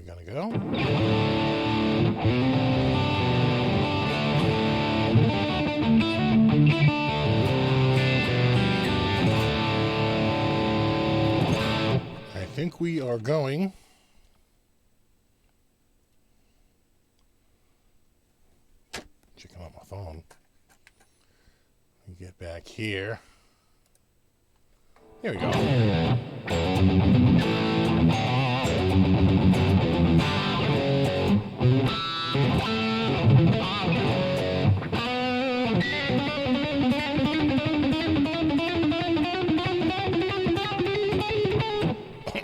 we gonna go? I think we are going. Checking out my phone. Let me get back here. Here we go.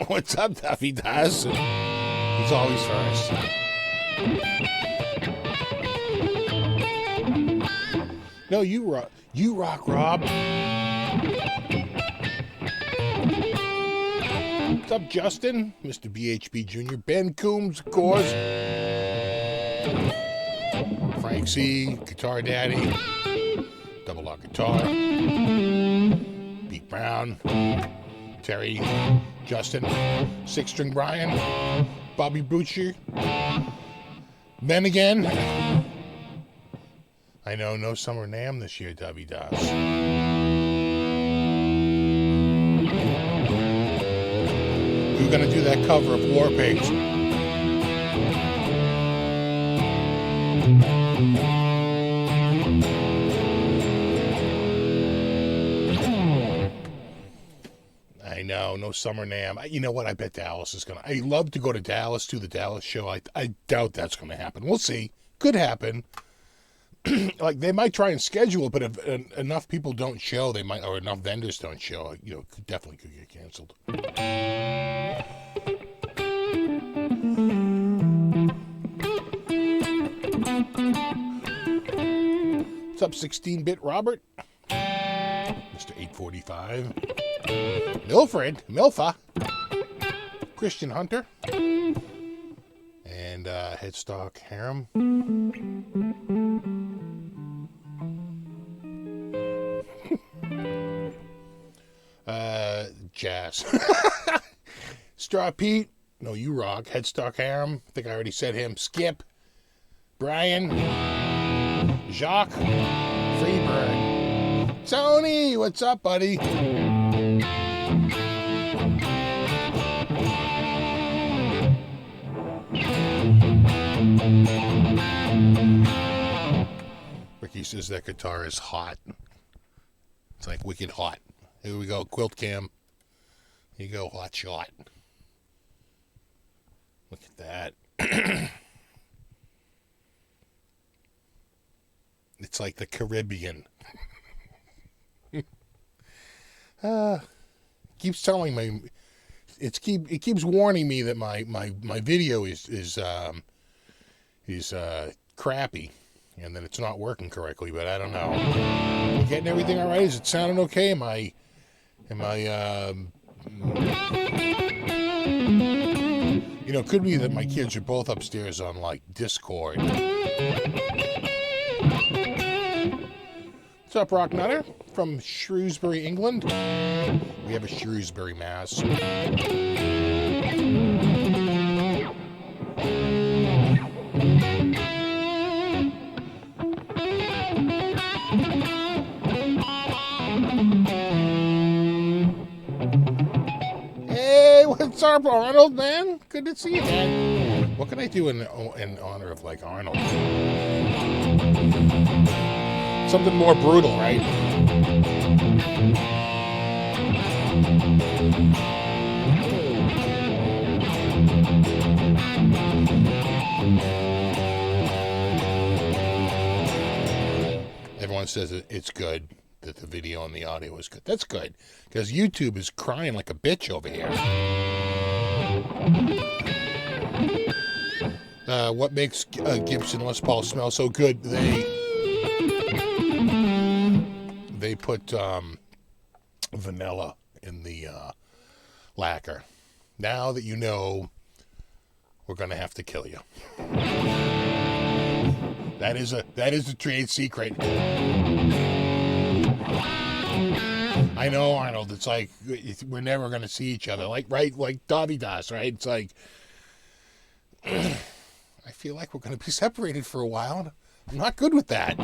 What's up, Duffy Does? He's always first. No, you rock. You rock, Rob. What's up, Justin? Mr. BHB Jr. Ben Coombs, of course. Frank C. Guitar Daddy. Double Lock Guitar. Pete Brown. Terry. Justin. Six String Brian. Bobby Butcher. Ben again. I know, no Summer Nam this year, Dubby does. We were going to do that cover of War Pigs. I know, no Summer Nam. You know what? I bet Dallas is going to. I love to go to Dallas, to the Dallas show. I doubt that's going to happen. We'll see. Could happen. Like, they might try and schedule it, but if enough people don't show, they might, or enough vendors don't show, you know, definitely could get canceled. What's up, 16-bit Robert? Mr. 845. Milfred, Milfa. Christian Hunter. And Headstock Harem. Jazz. Straw Pete. No, you rock. Headstock Harem. I think I already said him. Skip. Brian. Jacques. Freebird. Tony, what's up, buddy? Ricky says that guitar is hot. It's like wicked hot. Here we go, Quilt Cam. Here you go, hot shot. Look at that. It's like the Caribbean. Keeps telling me, it keeps warning me that my video is crappy, and that it's not working correctly. But I don't know. Am I getting everything all right? Is it sounding okay? Am I you know, it could be that my kids are both upstairs on, like, Discord. What's up, Rock Nutter? From Shrewsbury, England. We have a Shrewsbury, Mass. What's up, Arnold, man? Good to see you, man. What can I do in honor of, like, Arnold? Something more brutal, right? Everyone says it's good, that the video and the audio is good. That's good, because YouTube is crying like a bitch over here. What makes Gibson Les Paul smell so good? They put vanilla in the lacquer. Now that you know, we're gonna have to kill you. That is a trade secret. I know, Arnold. It's like we're never gonna see each other. Like Davi Das, right? It's like I feel like we're going to be separated for a while. I'm not good with that.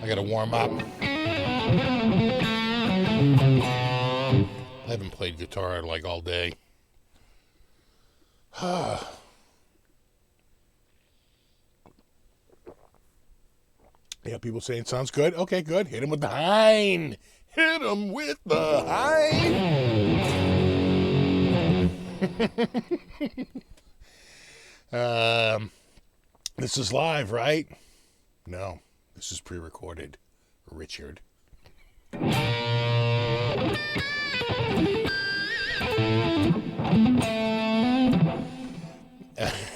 I got to warm up. I haven't played guitar like all day. Yeah, people saying it sounds good. Okay, good. Hit him with the hind. Hit him with the hind. This is live, right? No, this is pre-recorded. Richard.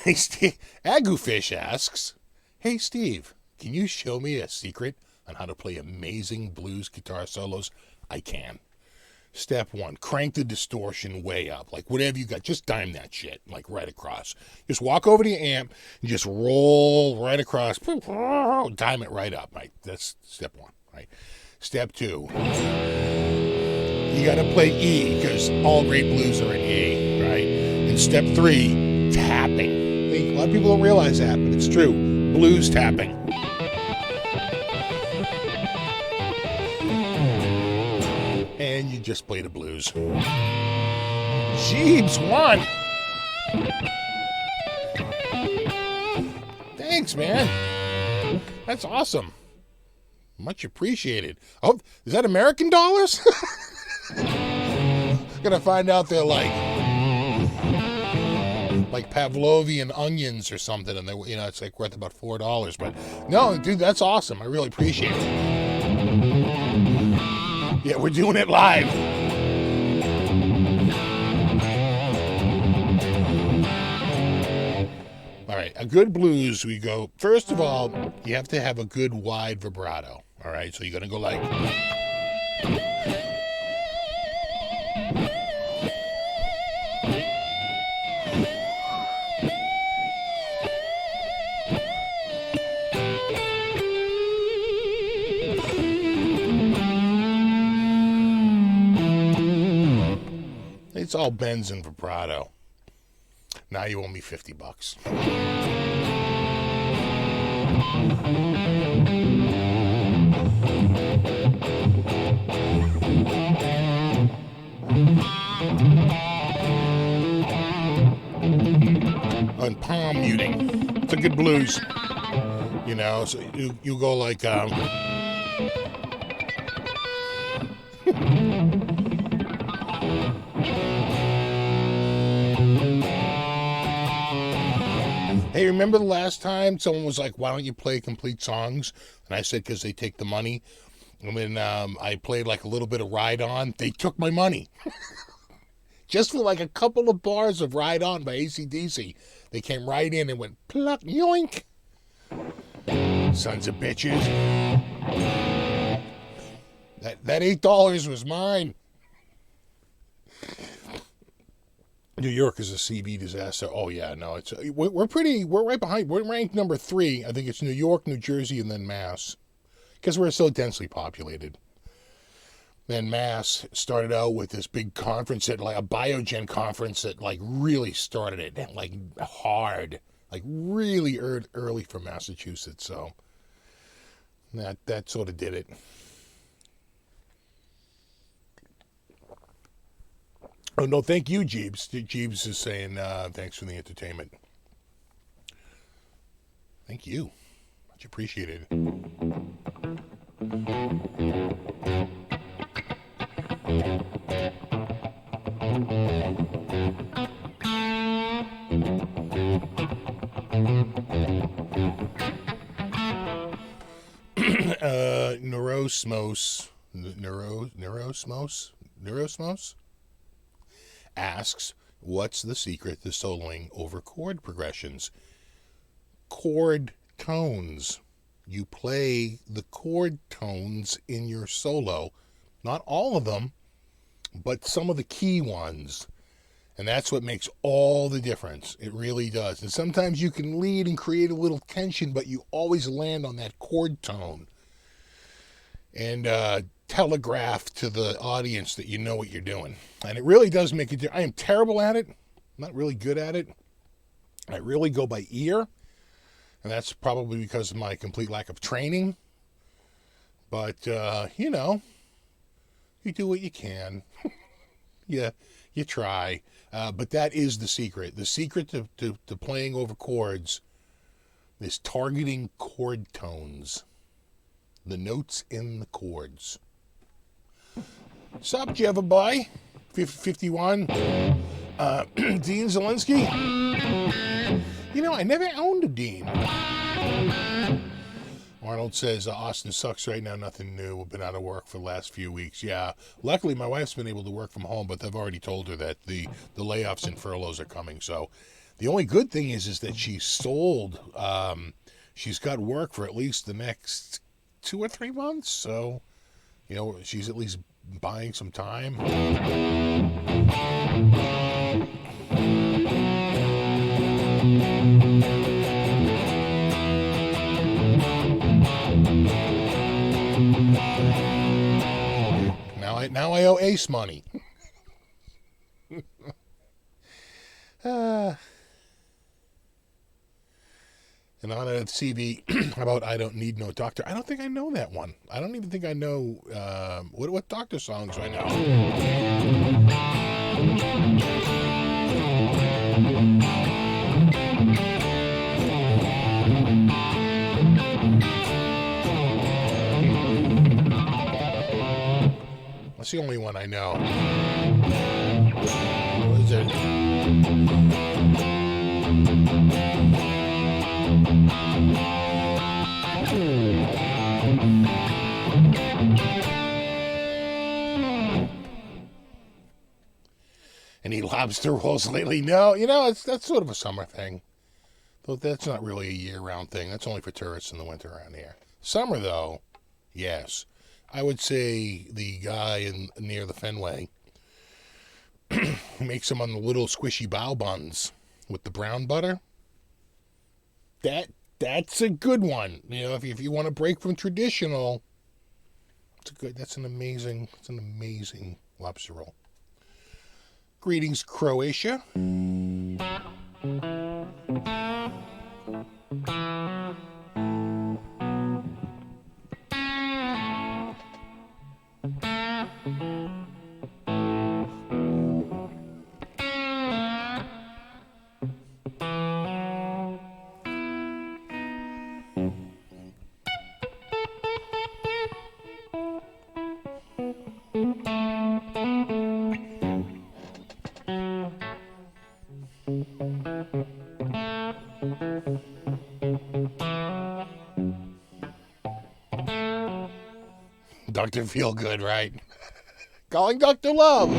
Hey, Steve. Agufish asks, "Hey, Steve, can you show me a secret on how to play amazing blues guitar solos?" I can. Step 1, crank the distortion way up. Like whatever you got, just dime that shit, like right across. Just walk over to your amp and just roll right across. Dime it right up. Right? That's step 1. Right? Step 2, you got to play E because all great blues are in E. Right? And step 3, tapping. A lot of people don't realize that, but it's true. Blues tapping. And you just play the blues. Jeebs won. Thanks, man. That's awesome. Much appreciated. Oh, is that American dollars? Gonna find out they're like Pavlovian onions or something, and they, it's like worth about $4. But no, dude, that's awesome. I really appreciate it. Yeah, we're doing it live. All right, a good blues, we go, first of all, you have to have a good wide vibrato. All right, so you're going to go like... It's all bends and vibrato. Now you owe me $50. On palm muting. It's a good blues. So you go like Hey, remember the last time someone was like, "Why don't you play complete songs?" And I said, "Because they take the money." And when I played like a little bit of Ride On, they took my money. Just for like a couple of bars of Ride On by AC/DC. They came right in and went, pluck, yoink. Sons of bitches. That $8 was mine. New York is a CB disaster. Oh yeah, no, we're right behind. We're ranked number 3. I think it's New York, New Jersey, and then Mass, because we're so densely populated. Then Mass started out with this big conference like a Biogen conference that like really started it like hard, like really early for Massachusetts. So that sort of did it. Oh, no, thank you, Jeeves. Jeeves is saying thanks for the entertainment. Thank you. Much appreciated. Neurosmos asks, what's the secret to soloing over chord progressions? Chord tones. You play the chord tones in your solo. Not all of them, but some of the key ones. And that's what makes all the difference. It really does. And sometimes you can lead and create a little tension, but you always land on that chord tone. and telegraph to the audience that you know what you're doing. And it really does make a difference. I am terrible at it. I'm not really good at it. I really go by ear, and that's probably because of my complete lack of training. But, you do what you can. Yeah, you try. But that is the secret. The secret to playing over chords is targeting chord tones. The notes in the chords. Sup, Jeva boy? 51. Dean Zielinski? I never owned a Dean. Arnold says, Austin sucks right now, nothing new. We've been out of work for the last few weeks. Yeah, luckily my wife's been able to work from home, but I've already told her that the layoffs and furloughs are coming. So the only good thing is that she's sold. She's got work for at least the next 2 or 3 months. So, she's at least buying some time. Now I owe Ace money. And on a CV about I Don't Need No Doctor. I don't think I know that one. I don't even think I know what doctor songs I know. That's the only one I know. What is it? Any lobster rolls lately? No, that's sort of a summer thing. Though that's not really a year-round thing. That's only for tourists in the winter around here. Summer, though, yes. I would say the guy near the Fenway makes them on the little squishy bao buns with the brown butter. That's a good one. If you want to break from traditional, that's an amazing lobster roll. Greetings, Croatia. Dr. Feelgood, right? Calling Dr. Love.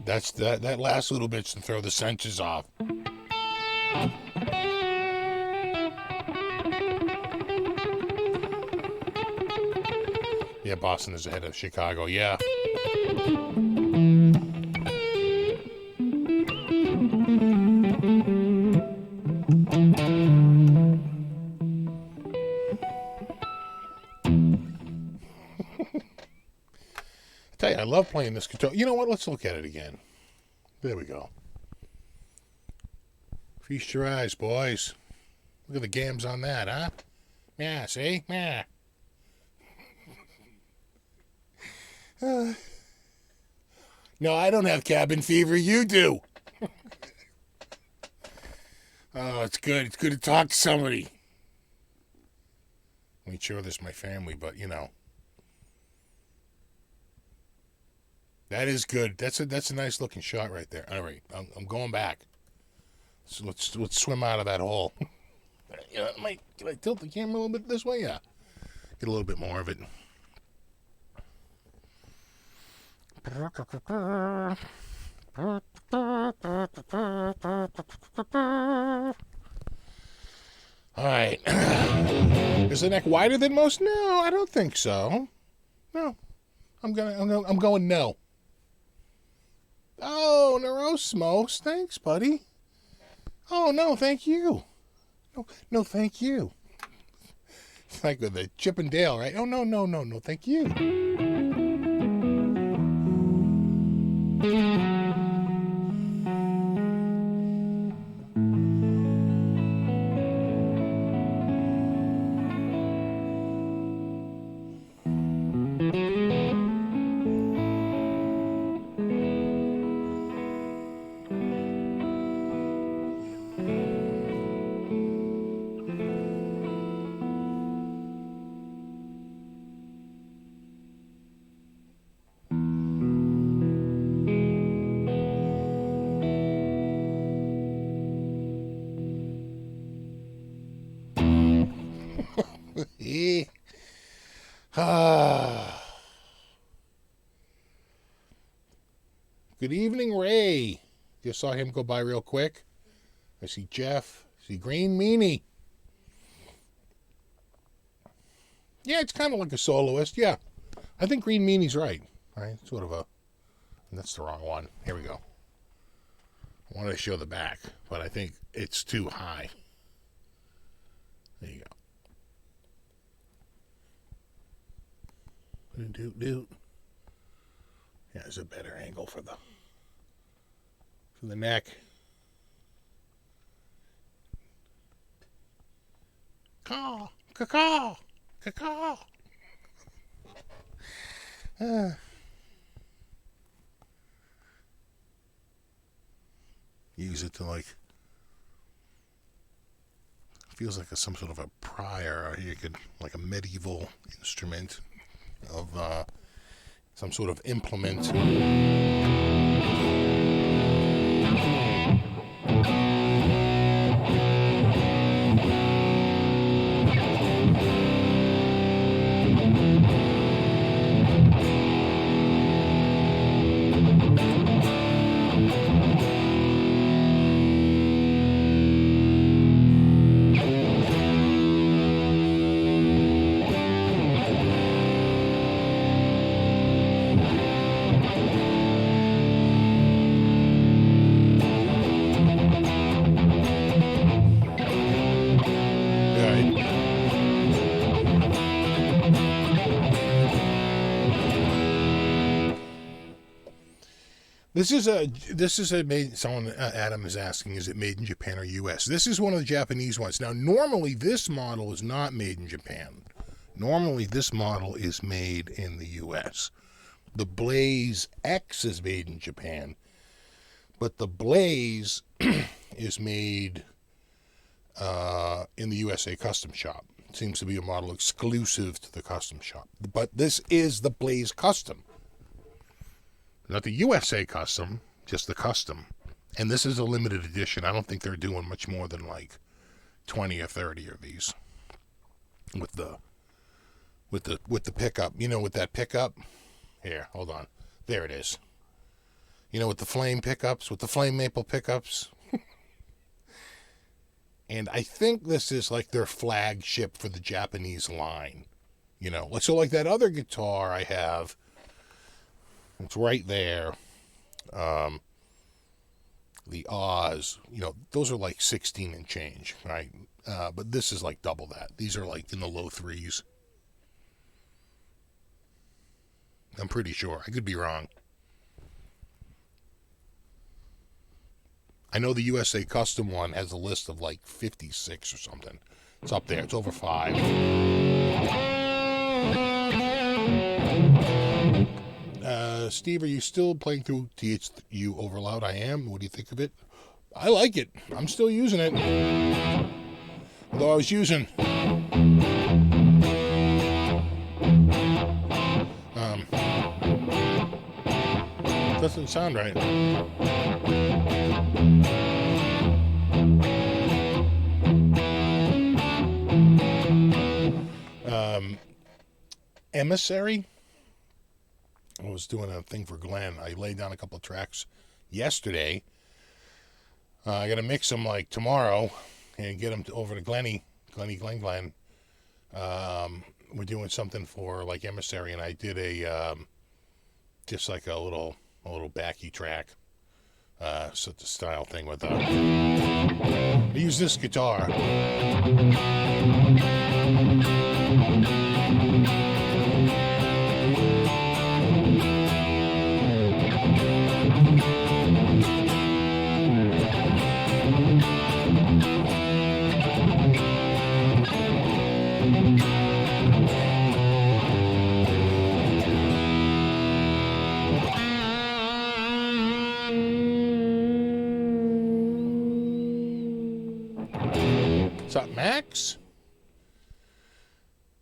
That's that last little bit's to throw the senses off. Yeah, Boston is ahead of Chicago. Yeah. I tell you, I love playing this guitar. You know what? Let's look at it again. There we go. Feast your eyes, boys. Look at the gams on that, huh? Yeah, see? Yeah. No, I don't have cabin fever. You do. Oh, it's good. It's good to talk to somebody. I mean, sure, this is my family, but, That is good. That's a nice looking shot right there. All right, I'm going back. So let's swim out of that hole. Can I tilt the camera a little bit this way? Yeah. Get a little bit more of it. All right. Is the neck wider than most? No, I don't think so. No. I'm going no. Oh, Neurosmos. Thanks, buddy. Oh, no, thank you. No, thank you. It's like with the Chip and Dale, right? Oh, no, thank you. Good evening, Ray. Just saw him go by real quick. I see Jeff. I see Green Meanie. Yeah, it's kind of like a soloist. Yeah, I think Green Meanie's right. Right, sort of a. That's the wrong one. Here we go. I wanted to show the back, but I think it's too high. There you go. Doot. Yeah, there's a better angle for the neck. Caw. Use it to feels like some sort of a prior, or you could, like a medieval instrument of some sort of implement. This is a made. Someone Adam is asking, is it made in Japan or U.S.? This is one of the Japanese ones. Now, normally this model is not made in Japan. Normally this model is made in the U.S. The Blaze X is made in Japan, but the Blaze is made in the USA Custom Shop. It seems to be a model exclusive to the Custom Shop. But this is the Blaze Custom. Not the USA Custom, just the Custom. And this is a limited edition. I don't think they're doing much more than like 20 or 30 of these. With the pickup. You know, with that pickup. Here, hold on. There it is. You know, with the flame pickups, with the flame maple pickups. And I think this is like their flagship for the Japanese line. You know, so like that other guitar I have. It's right there. The Oz, you know, those are like 16 and change, right? But this is like double that. These are like in the low threes. I'm pretty sure. I could be wrong. I know the USA Custom one has a list of like 56 or something. It's up there. It's over 5. Steve, are you still playing through THU Overloud? I am. What do you think of it? I like it. I'm still using it. Although I was using... doesn't sound right. Emissary. I was doing a thing for Glenn. I laid down a couple of tracks yesterday. I got to mix them like tomorrow and get them over to Glenn. We're doing something for like Emissary, and I did a just like a little backy track. So the style thing with I use this guitar. What's up, Max?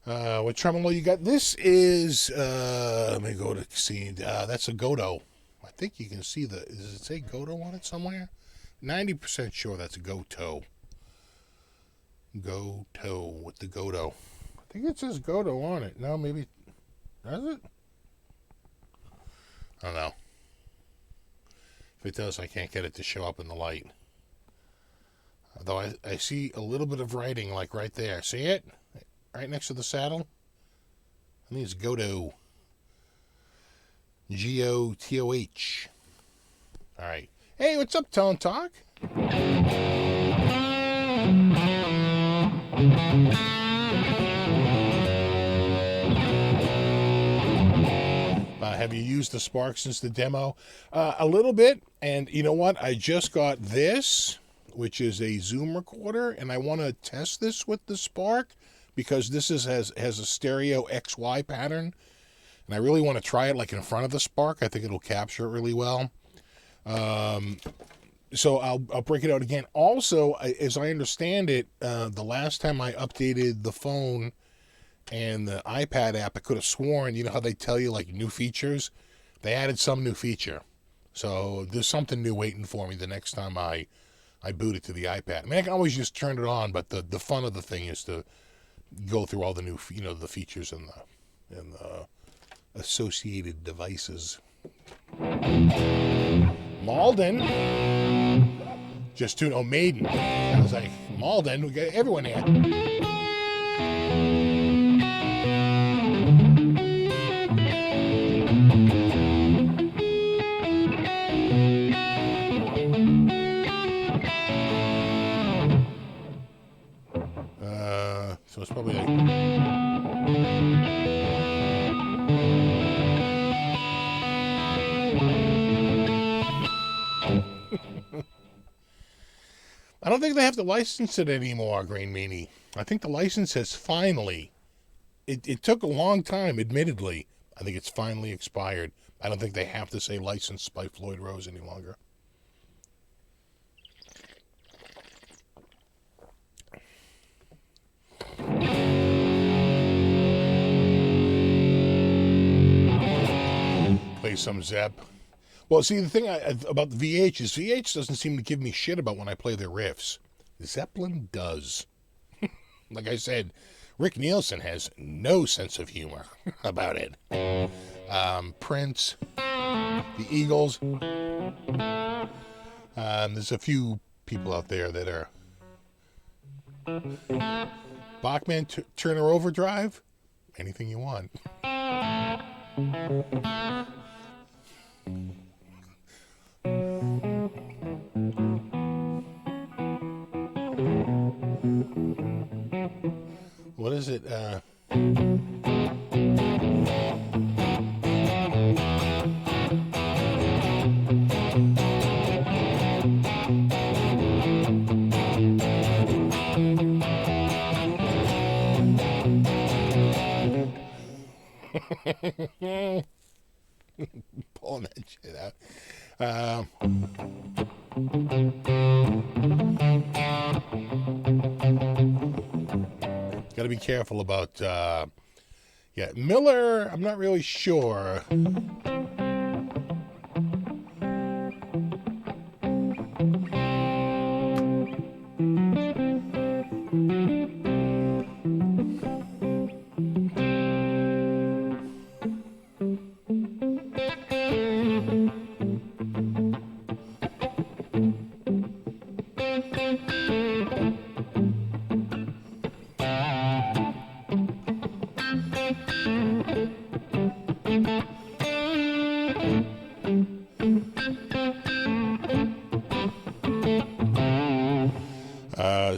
What tremolo you got? This is, let me go to see, that's a Goto. I think you can see does it say Goto on it somewhere? 90% sure that's a Goto. Goto with the Goto. I think it says Goto on it. No, maybe, does it? I don't know. If it does, I can't get it to show up in the light. Although I see a little bit of writing like right there. See it? Right next to the saddle? I think it's Goto. Gotoh. Alright. Hey, what's up, Tone Talk? Have you used the Spark since the demo? A little bit. And you know what? I just got this, which is a Zoom recorder, and I want to test this with the Spark because this has a stereo XY pattern, and I really want to try it like in front of the Spark. I think it'll capture it really well. So I'll break it out again. Also, as I understand it, the last time I updated the phone and the iPad app, I could have sworn, you know how they tell you like new features? They added some new feature. So there's something new waiting for me the next time I boot it to the iPad. I mean, I can always just turn it on, but the fun of the thing is to go through all the new, the features and the associated devices. Malden. Just tuned. Oh, Maiden. I was like, Malden. We got everyone here. So it's probably like... I don't think they have to license it anymore, Green Meanie. I think the license has finally... It took a long time, admittedly. I think it's finally expired. I don't think they have to say licensed by Floyd Rose any longer. Play some Zepp. Well, see, the thing about the VH is VH doesn't seem to give me shit about when I play their riffs. Zeppelin does. Like I said, Rick Nielsen has no sense of humor about it. Prince, the Eagles. There's a few people out there that are... Bachman, Turner Overdrive, anything you want. What is it? Pulling that shit out. Got to be careful about, Miller, I'm not really sure.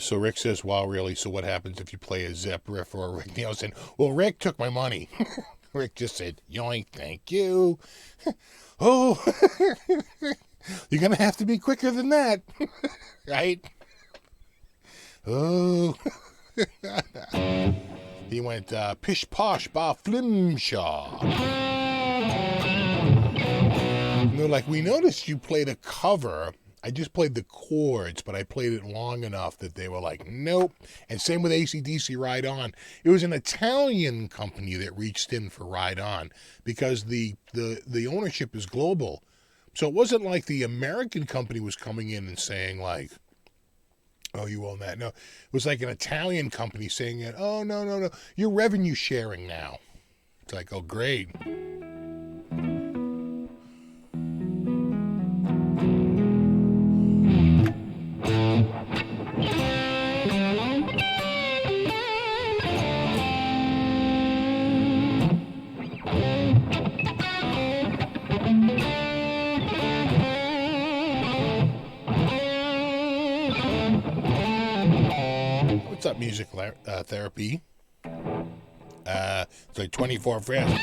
So Rick says, wow, really? So what happens if you play a Zepp riff or a Rick Nielsen? Well, Rick took my money. Rick just said, yoink, thank you. Oh, you're going to have to be quicker than that. Right? Oh. He went, pish posh ba flimshaw. And they're like, we noticed you played a cover. I just played the chords, but I played it long enough that they were like, nope. And same with AC/DC Ride On. It was an Italian company that reached in for Ride On because the ownership is global. So it wasn't like the American company was coming in and saying like, oh, you own that. No, it was like an Italian company saying, oh, no, you're revenue sharing now. It's like, oh, great. What's up, music therapy? It's like 24 friends.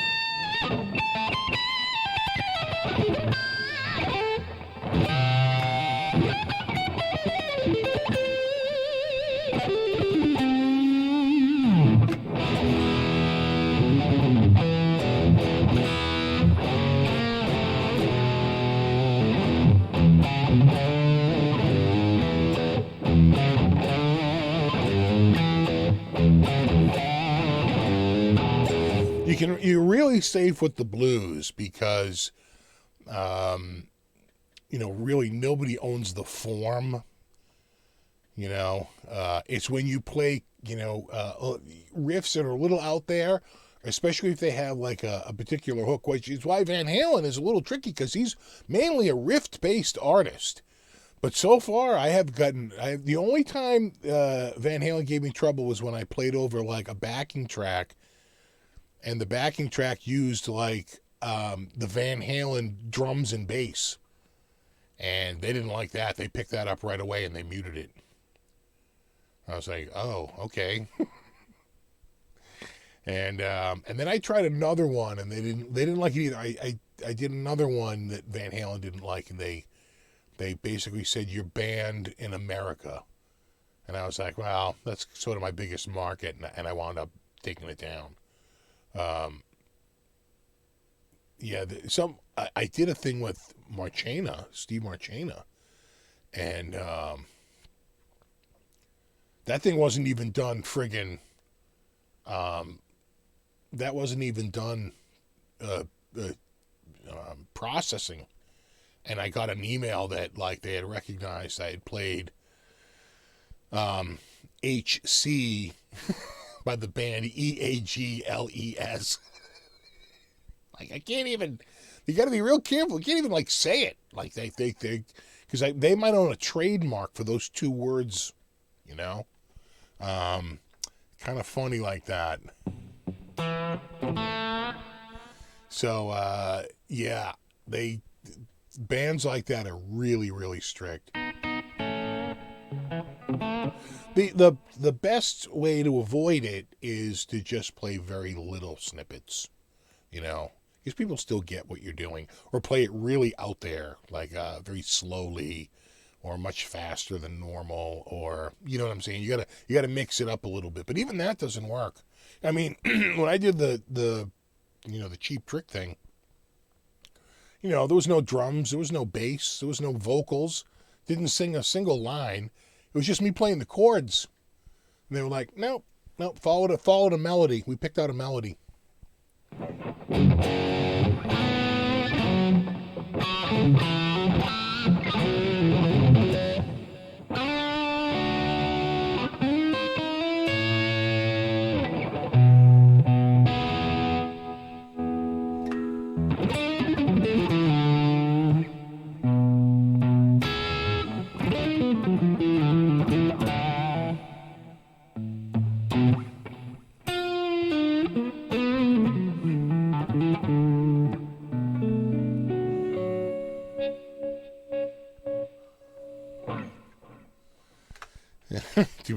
You're really safe with the blues because, really nobody owns the form. It's when you play, riffs that are a little out there, especially if they have like a particular hook, which is why Van Halen is a little tricky because he's mainly a riff-based artist. But so far, the only time Van Halen gave me trouble was when I played over like a backing track. And the backing track used like the Van Halen drums and bass. And they didn't like that. They picked that up right away and they muted it. I was like, oh, okay. And then I tried another one and they didn't like it either. I did another one that Van Halen didn't like and they basically said, you're banned in America. And I was like, well, that's sort of my biggest market, and I wound up taking it down. I did a thing with Steve Marchena, and that thing wasn't even done that wasn't even done processing, and I got an email that like they had recognized I had played HC by the band EAGLES. Like, I can't even, you got to be real careful. You can't even, like, say it. Like, they because they might own a trademark for those two words, Kind of funny like that. So, bands like that are really, really strict. The best way to avoid it is to just play very little snippets, because people still get what you're doing, or play it really out there, like very slowly, or much faster than normal, or you know what I'm saying. You gotta mix it up a little bit, but even that doesn't work. I mean, when I did the Cheap Trick thing, there was no drums, there was no bass, there was no vocals, didn't sing a single line. It was just me playing the chords. And they were like, nope, followed a melody. We picked out a melody.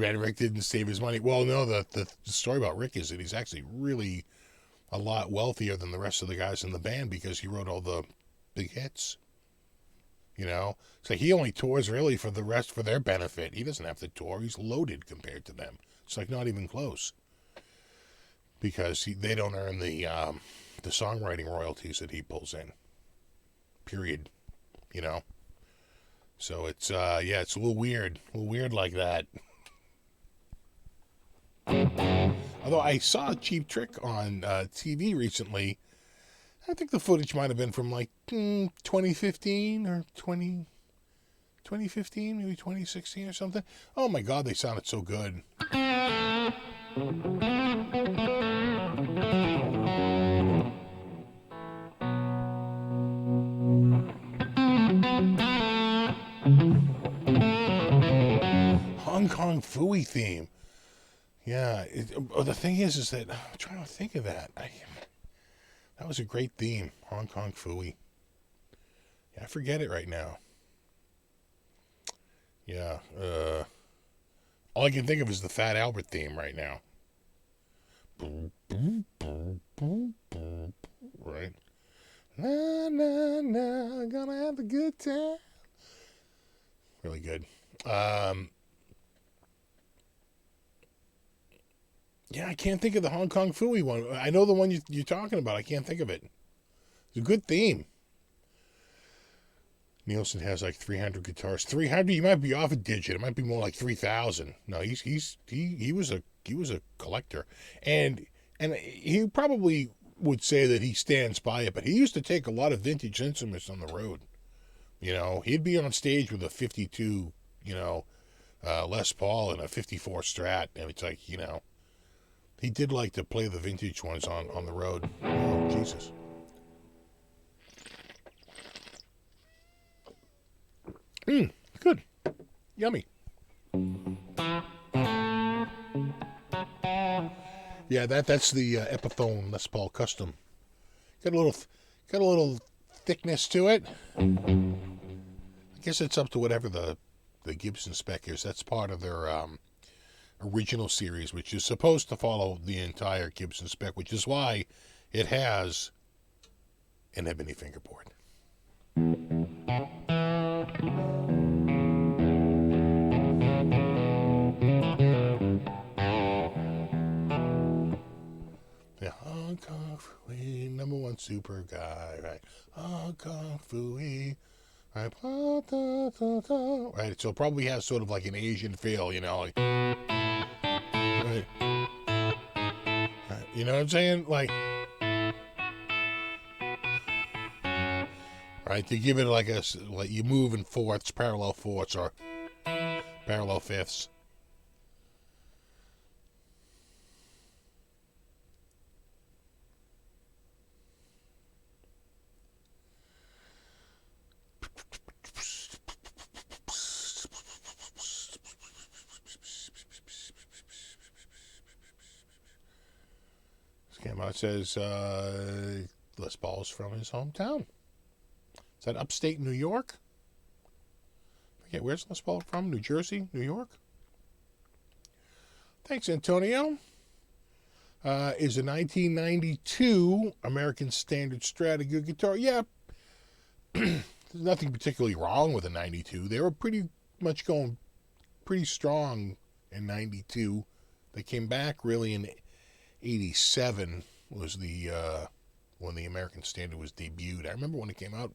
bad Rick didn't save his money. Well, no, the story about Rick is that he's actually really a lot wealthier than the rest of the guys in the band because he wrote all the big hits. You know, so he only tours really for their benefit. He doesn't have to tour. He's loaded compared to them. It's like not even close because they don't earn the songwriting royalties that he pulls in. Period. You know. So it's it's a little weird like that. Although I saw Cheap Trick on TV recently. I think the footage might have been from like 2015 or 2015, maybe 2016 or something. Oh my God, they sounded so good. Hong Kong Phooey theme. Yeah, the thing is that I'm trying to think of that. That was a great theme, Hong Kong Phooey. Yeah, I forget it right now. Yeah, all I can think of is the Fat Albert theme right now. Right? Na na na, gonna have a good time. Really good. Yeah, I can't think of the Hong Kong Phooey one. I know the one you're talking about. I can't think of it. It's a good theme. Nielsen has like 300 guitars. 300. You might be off a digit. It might be more like 3,000. No, he was a collector, and he probably would say that he stands by it. But he used to take a lot of vintage instruments on the road. You know, he'd be on stage with a 52, Les Paul and a 54 Strat, and it's like, he did like to play the vintage ones on the road. Oh, Jesus. Good. Yummy. Yeah, that's the Epiphone Les Paul Custom. Got a little thickness to it. I guess it's up to whatever the Gibson spec is. That's part of their original series, which is supposed to follow the entire Gibson spec, which is why it has an ebony fingerboard. Yeah, Hong Kong Phooey, number one super guy, right? Hong Kong Phooey, right? Right, so it probably has sort of like an Asian feel, like. Right. You know what I'm saying? Like, right? You give it like you move in fourths, parallel fourths, or parallel fifths. It says Les Paul's from his hometown. Is that upstate New York? I forget, where's Les Paul from? New Jersey? New York? Thanks, Antonio. Is a 1992 American Standard Strat a good guitar? Yeah. There's nothing particularly wrong with a 92. They were pretty much going pretty strong in 92. They came back really in 87 was the when the American Standard was debuted. I remember when it came out,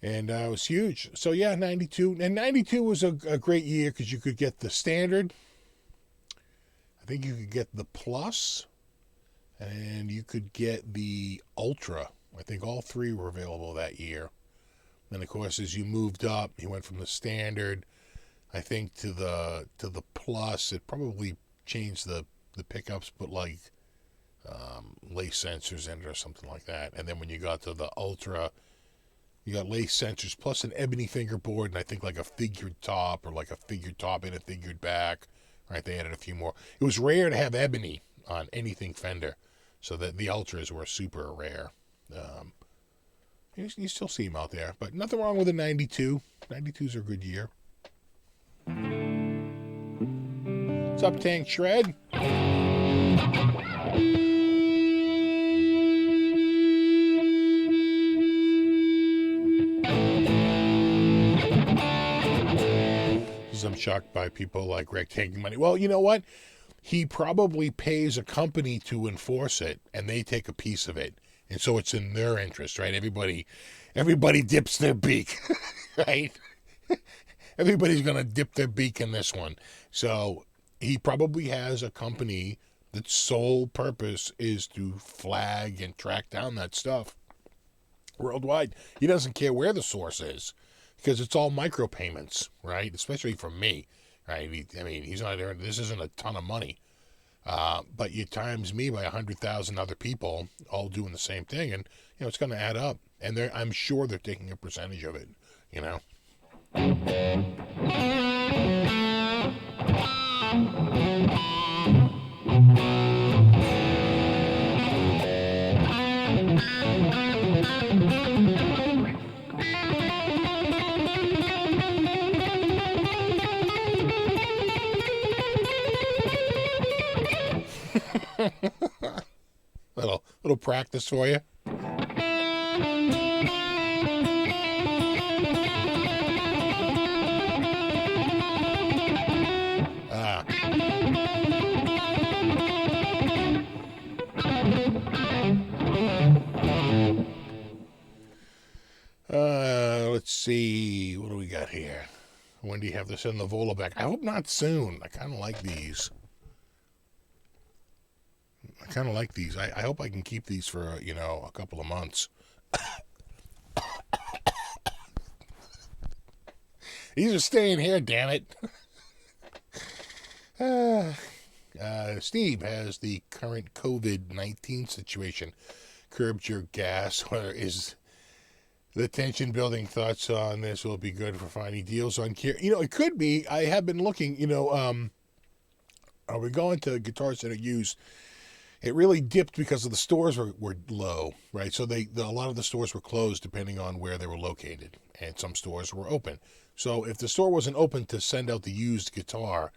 and it was huge. So yeah, 92, and 92 was a great year because you could get the Standard. I think you could get the Plus, and you could get the Ultra. I think all three were available that year. And of course, as you moved up, you went from the Standard, I think, to the Plus. It probably changed the pickups, put like lace sensors in it or something like that. And then when you got to the Ultra, you got lace sensors plus an ebony fingerboard, and I think like a figured top, or like a figured top and a figured back. Right? They added a few more. It was rare to have ebony on anything Fender, so that the Ultras were super rare. You still see them out there, but nothing wrong with a 92. 92s are a good year. up, Tank Shred? I'm shocked by people like Greg taking money. Well, you know what? He probably pays a company to enforce it, and they take a piece of it, and so it's in their interest, right? Everybody dips their beak, right? Everybody's gonna dip their beak in this one. So he probably has a company that's sole purpose is to flag and track down that stuff worldwide. He doesn't care where the source is, because it's all micropayments, right? Especially from me, right? He's not there. This isn't a ton of money, but you times me by 100,000 other people all doing the same thing, and it's going to add up. And I'm sure they're taking a percentage of it, Little practice for you. Let's see. What do we got here? When do you have to send the Vola back? I hope not soon. I kind of like these. I hope I can keep these for, a couple of months. These are staying here, damn it. Steve has the current COVID-19 situation curbed your gas. Where is the tension building? Thoughts on this? Will be good for finding deals on gear. It could be. I have been looking, are we going to guitars that are used? It really dipped because of the stores were low, right? So a lot of the stores were closed depending on where they were located, and some stores were open. So if the store wasn't open to send out the used guitar,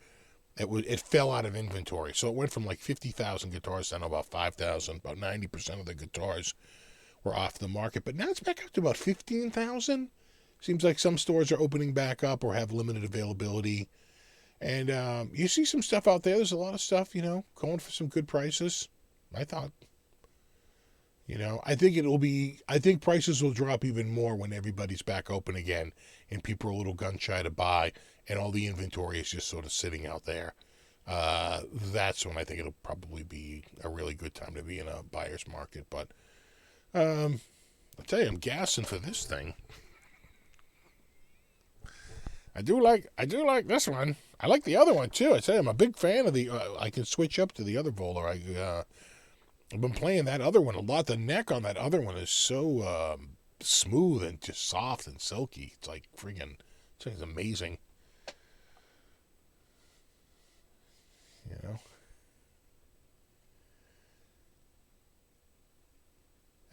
it fell out of inventory. So it went from like 50,000 guitars down to about 5,000. About 90% of the guitars were off the market. But now it's back up to about 15,000. Seems like some stores are opening back up or have limited availability. And you see some stuff out there. There's a lot of stuff, going for some good prices. I thought. I think prices will drop even more when everybody's back open again and people are a little gun shy to buy and all the inventory is just sort of sitting out there. That's when I think it'll probably be a really good time to be in a buyer's market. But I'll tell you, I'm gassing for this thing. I do like this one. I like the other one too. I tell you, I'm a big fan of the. I can switch up to the other Vola. I've been playing that other one a lot. The neck on that other one is so smooth and just soft and silky. It's like it's amazing.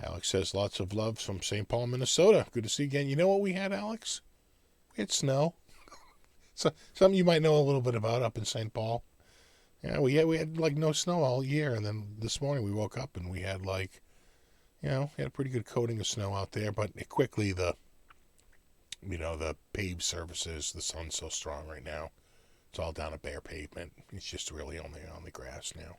Alex says lots of love from St. Paul, Minnesota. Good to see you again. You know what we had, Alex? We had snow. So something you might know a little bit about up in St. Paul. Yeah, we had like no snow all year, and then this morning we woke up and we had we had a pretty good coating of snow out there, but quickly the paved surfaces, the sun's so strong right now, it's all down a bare pavement. It's just really only on the grass now.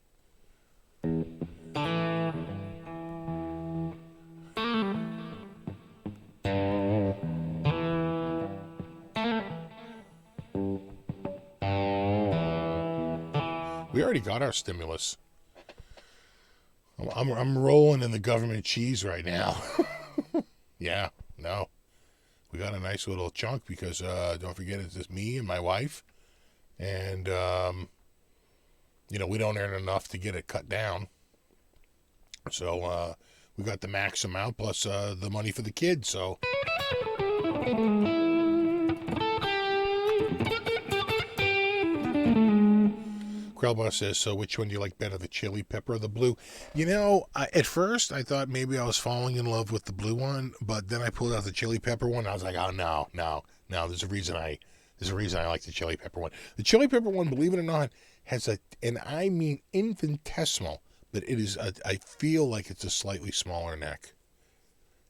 We already got our stimulus. I'm rolling in the government cheese right now. Yeah, no. We got a nice little chunk because, don't forget, it's just me and my wife. And, we don't earn enough to get it cut down. So, we got the max amount plus the money for the kids, so... Krellbach says, so which one do you like better, the chili pepper or the blue? At first I thought maybe I was falling in love with the blue one, but then I pulled out the chili pepper one. I was like, oh, no. There's a reason I There's a reason I like the chili pepper one. The chili pepper one, believe it or not, has and I mean infinitesimal, but it is, I feel like it's a slightly smaller neck.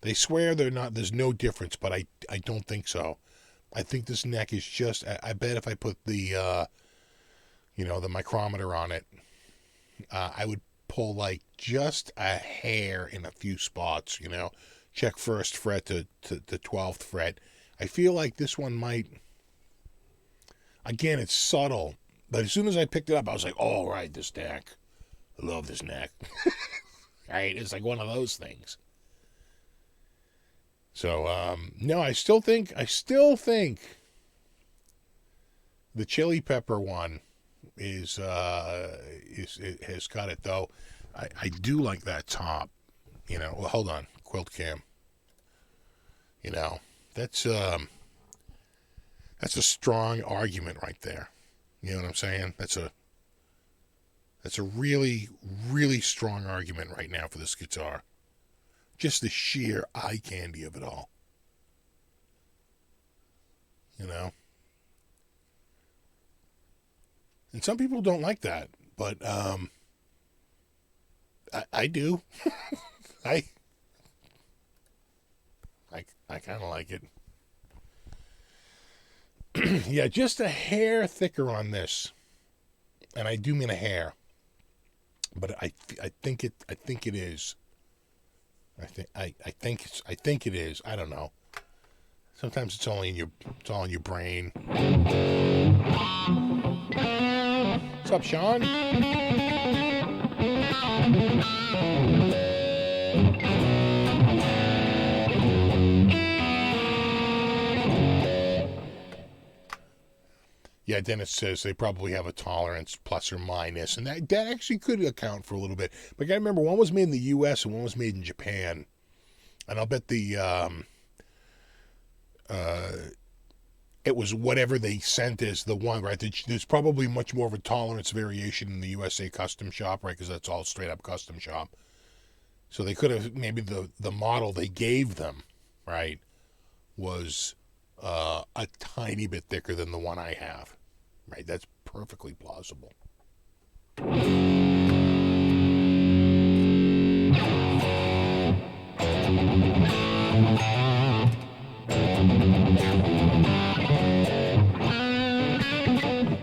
They swear there's no difference, but I don't think so. I think this neck is just, I bet if I put the, the micrometer on it, I would pull like just a hair in a few spots, check first fret to 12th fret. I feel like this one might, again, it's subtle, but as soon as I picked it up, I was like, oh, right, this neck. I love this neck. Right? It's like one of those things. So, no, I still think the chili pepper one it has got it, though. I do like that top, well, hold on, quilt cam. That's a strong argument right there. You know what I'm saying? That's a really, really strong argument right now for this guitar. Just the sheer eye candy of it all. And some people don't like that, but I do. I kind of like it. Yeah, just a hair thicker on this, and I do mean a hair. But I think it is. I think it is. I don't know. Sometimes it's all in your brain. What's up, Sean? Yeah, Dennis says they probably have a tolerance plus or minus, and that actually could account for a little bit. But I gotta remember, one was made in the U.S. and one was made in Japan, and I'll bet it was whatever they sent as the one, right? There's probably much more of a tolerance variation in the USA custom shop, right? Because that's all straight up custom shop. So they could have, maybe the model they gave them, right, was a tiny bit thicker than the one I have, right? That's perfectly plausible.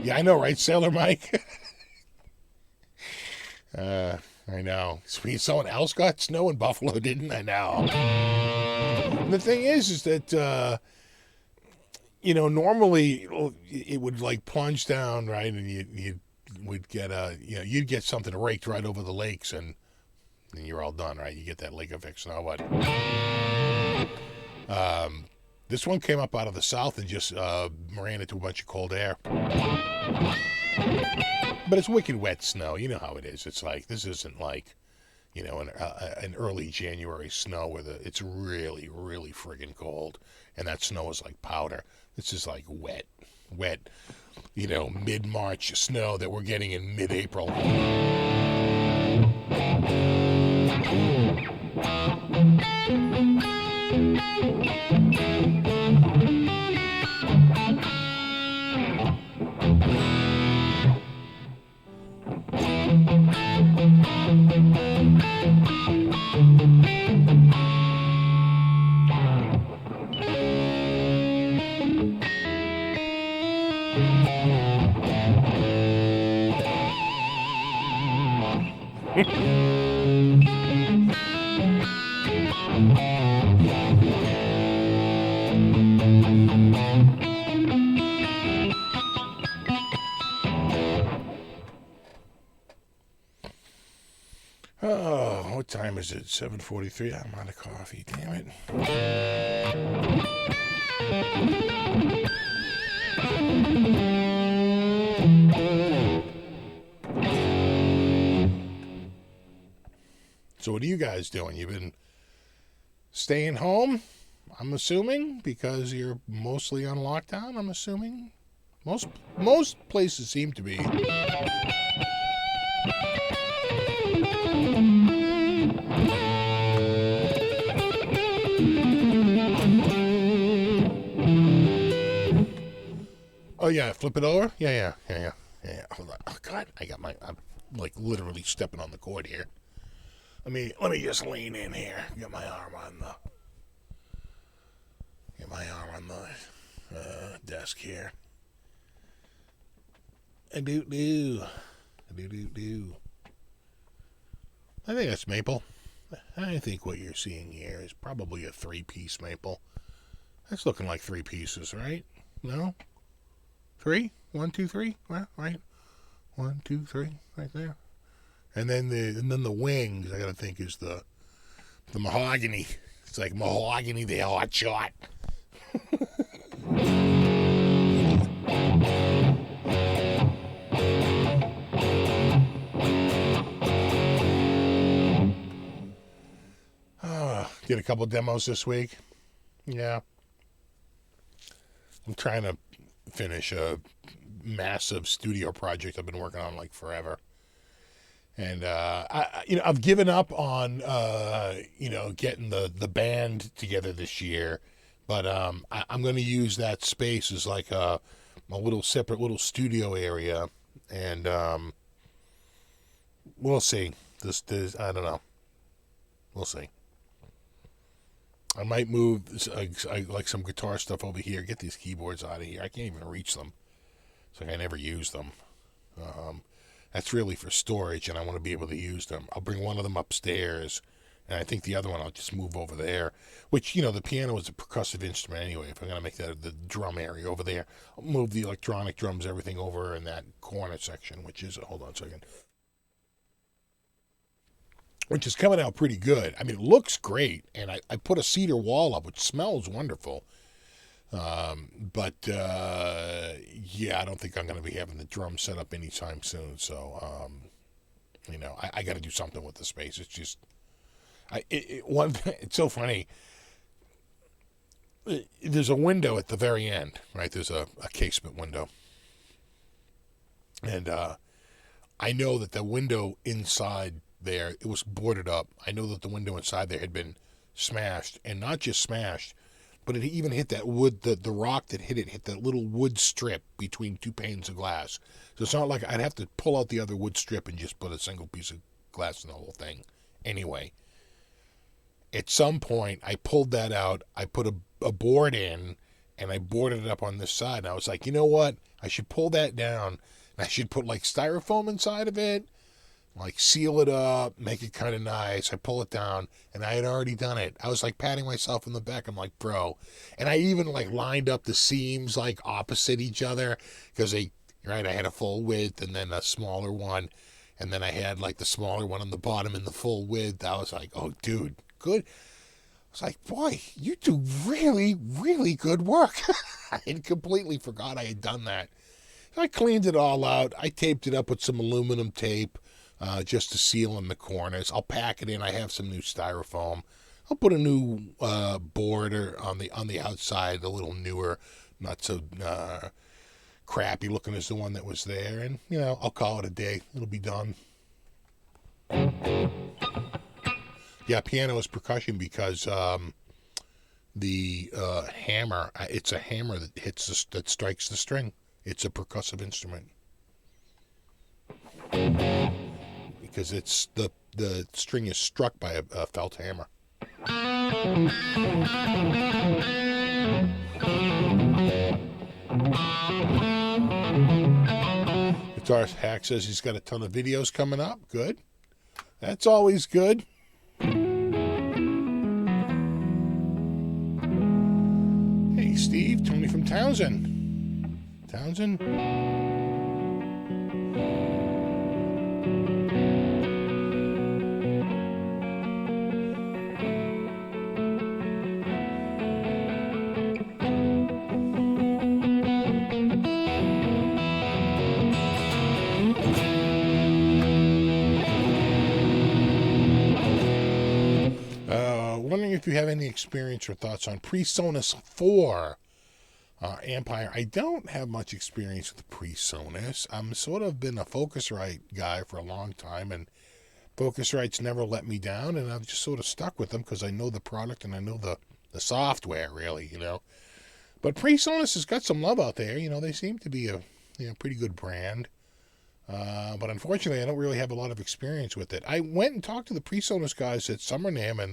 Yeah, I know, right, Sailor Mike? I know. Someone else got snow in Buffalo, didn't I? Know. And the thing is that, normally it would like plunge down, right? And you would get you'd get something raked right over the lakes, and you're all done, right? You get that lake effect snow. But this one came up out of the south and just ran into a bunch of cold air. But it's wicked wet snow. You know how it is. It's like, this isn't like, an early January snow where it's really, really friggin' cold. And that snow is like powder. This is like wet, mid-March snow that we're getting in mid-April. Oh, what time is it? 7:43. I'm out of coffee. Damn it. So what are you guys doing? You've been staying home, I'm assuming, because you're mostly on lockdown, I'm assuming. Most places seem to be. yeah, flip it over. Yeah. Hold on. Oh God, I'm like literally stepping on the cord here. Let me just lean in here. Get my arm on the desk here. I do. I think that's maple. I think what you're seeing here is probably a 3-piece maple. That's looking like 3 pieces, right? No? 3? 1, 2, 3? Well, right? 1, 2, 3, right there. And then the wings, I gotta think, is the mahogany. It's like mahogany, the hot shot. Did a couple demos this week. Yeah. I'm trying to finish a massive studio project I've been working on like forever. And I've given up on getting the band together this year, but I'm going to use that space as like a little separate little studio area, and we'll see. I don't know. We'll see. I might move like some guitar stuff over here. Get these keyboards out of here. I can't even reach them. It's like I never use them. That's really for storage, and I want to be able to use them. I'll bring one of them upstairs, and I think the other one I'll just move over there. Which, the piano is a percussive instrument anyway. If I'm going to make that the drum area over there, I'll move the electronic drums, everything over in that corner section, which is, hold on a second, which is coming out pretty good. It looks great, and I put a cedar wall up, which smells wonderful. But I don't think I'm going to be having the drum set up anytime soon. So, I got to do something with the space. It's just, it's so funny. There's a window at the very end, right? There's a casement window. And I know that the window inside there, it was boarded up. I know that the window inside there had been smashed, and not just smashed, but it even hit that wood, the rock that hit that little wood strip between 2 panes of glass. So it's not like I'd have to pull out the other wood strip and just put a single piece of glass in the whole thing. Anyway, at some point, I pulled that out, I put a board in, and I boarded it up on this side. And I was like, you know what? I should pull that down, and I should put like styrofoam inside of it, like seal it up, make it kind of nice. I pull it down, and I had already done it. I was like patting myself in the back. I'm like, bro. And I even like lined up the seams like opposite each other, because I had a full width and then a smaller one, and then I had like the smaller one on the bottom and the full width. I was like, oh, dude, good. I was like, boy, you do really, really good work. I had completely forgot I had done that. So I cleaned it all out. I taped it up with some aluminum tape. Just to seal in the corners. I'll pack it in. I have some new styrofoam. I'll put a new board on the outside, a little newer, not so crappy looking as the one that was there, and I'll call it a day. It'll be done. Yeah, piano is percussion because the hammer. It's a hammer that strikes the string. It's a percussive instrument. Because it's the string is struck by a felt hammer. Guitarist Hack says he's got a ton of videos coming up. Good. That's always good. Hey, Steve. Tony from Townsend. Wondering if you have any experience or thoughts on PreSonus 4 Empire. I don't have much experience with PreSonus. I'm sort of been a Focusrite guy for a long time, and Focusrite's never let me down, and I've just sort of stuck with them because I know the product and I know the software, really, But PreSonus has got some love out there. They seem to be a pretty good brand. But unfortunately, I don't really have a lot of experience with it. I went and talked to the PreSonus guys at SummerNAMM, and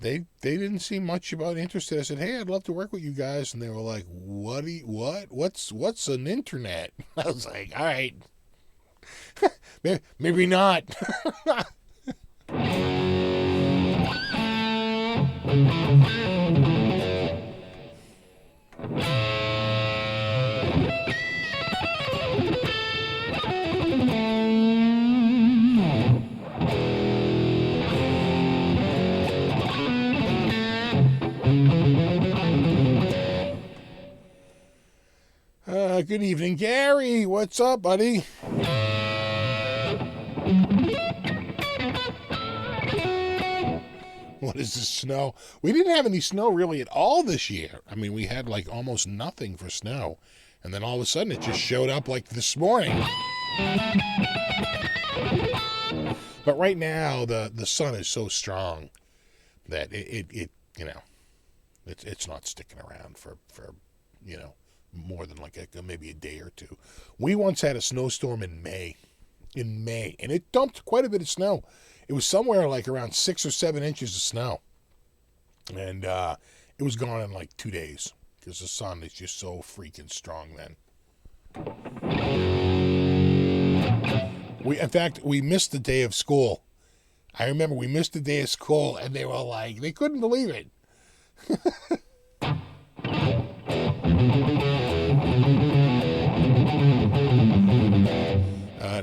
they didn't seem much about interested. I said, "Hey, I'd love to work with you guys," and they were like, What's an internet?" I was like, "All right, maybe not." Good evening, Gary. What's up, buddy? What is this snow? We didn't have any snow really at all this year. I mean, we had like almost nothing for snow. And then all of a sudden it just showed up like this morning. But right now the sun is so strong that it's not sticking around for more than like maybe a day or two. We once had a snowstorm in May, and it dumped quite a bit of snow. It was somewhere like around 6 or 7 inches of snow, and it was gone in like 2 days because the sun is just so freaking strong then. In fact, we missed the day of school. I remember we missed the day of school, and they were like, they couldn't believe it.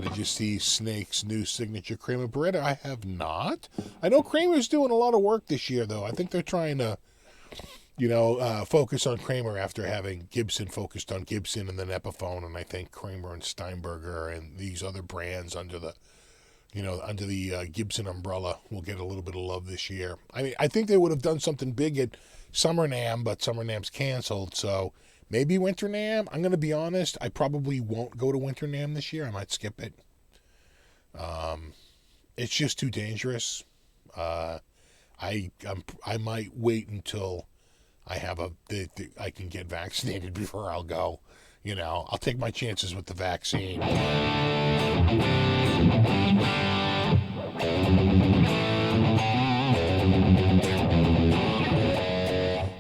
Did you see Snake's new signature Kramer Beretta? I have not. I know Kramer's doing a lot of work this year, though. I think they're trying to, focus on Kramer after having Gibson focused on Gibson and then Epiphone, and I think Kramer and Steinberger and these other brands under the Gibson umbrella will get a little bit of love this year. I mean, I think they would have done something big at SummerNAMM, but SummerNAMM's canceled, so maybe Winter NAMM. I'm going to be honest, I probably won't go to Winter NAMM this year. I might skip it. It's just too dangerous. I might wait until I have I can get vaccinated before I'll go. I'll take my chances with the vaccine.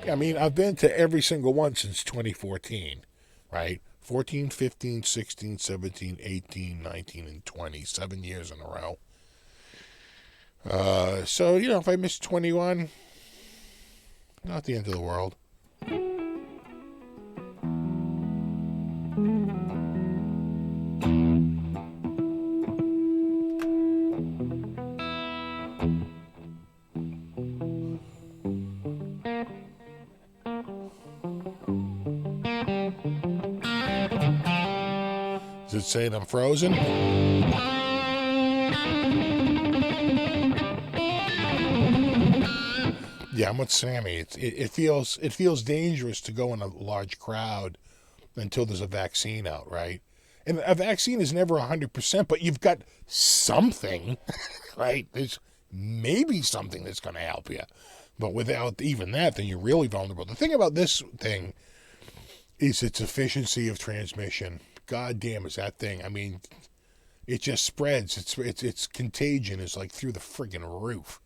I mean, I've been to every single one since 2014, right? 14, 15, 16, 17, 18, 19, and 20. 7 years in a row. So, if I miss 21, not the end of the world. Is it saying I'm frozen? Yeah, I'm with Sammy. It feels dangerous to go in a large crowd until there's a vaccine out, right? And a vaccine is never 100%, but you've got something, right? There's maybe something that's going to help you. But without even that, then you're really vulnerable. The thing about this thing is its efficiency of transmission. God damn, is that thing. I mean, it just spreads. Its contagion is like through the friggin' roof.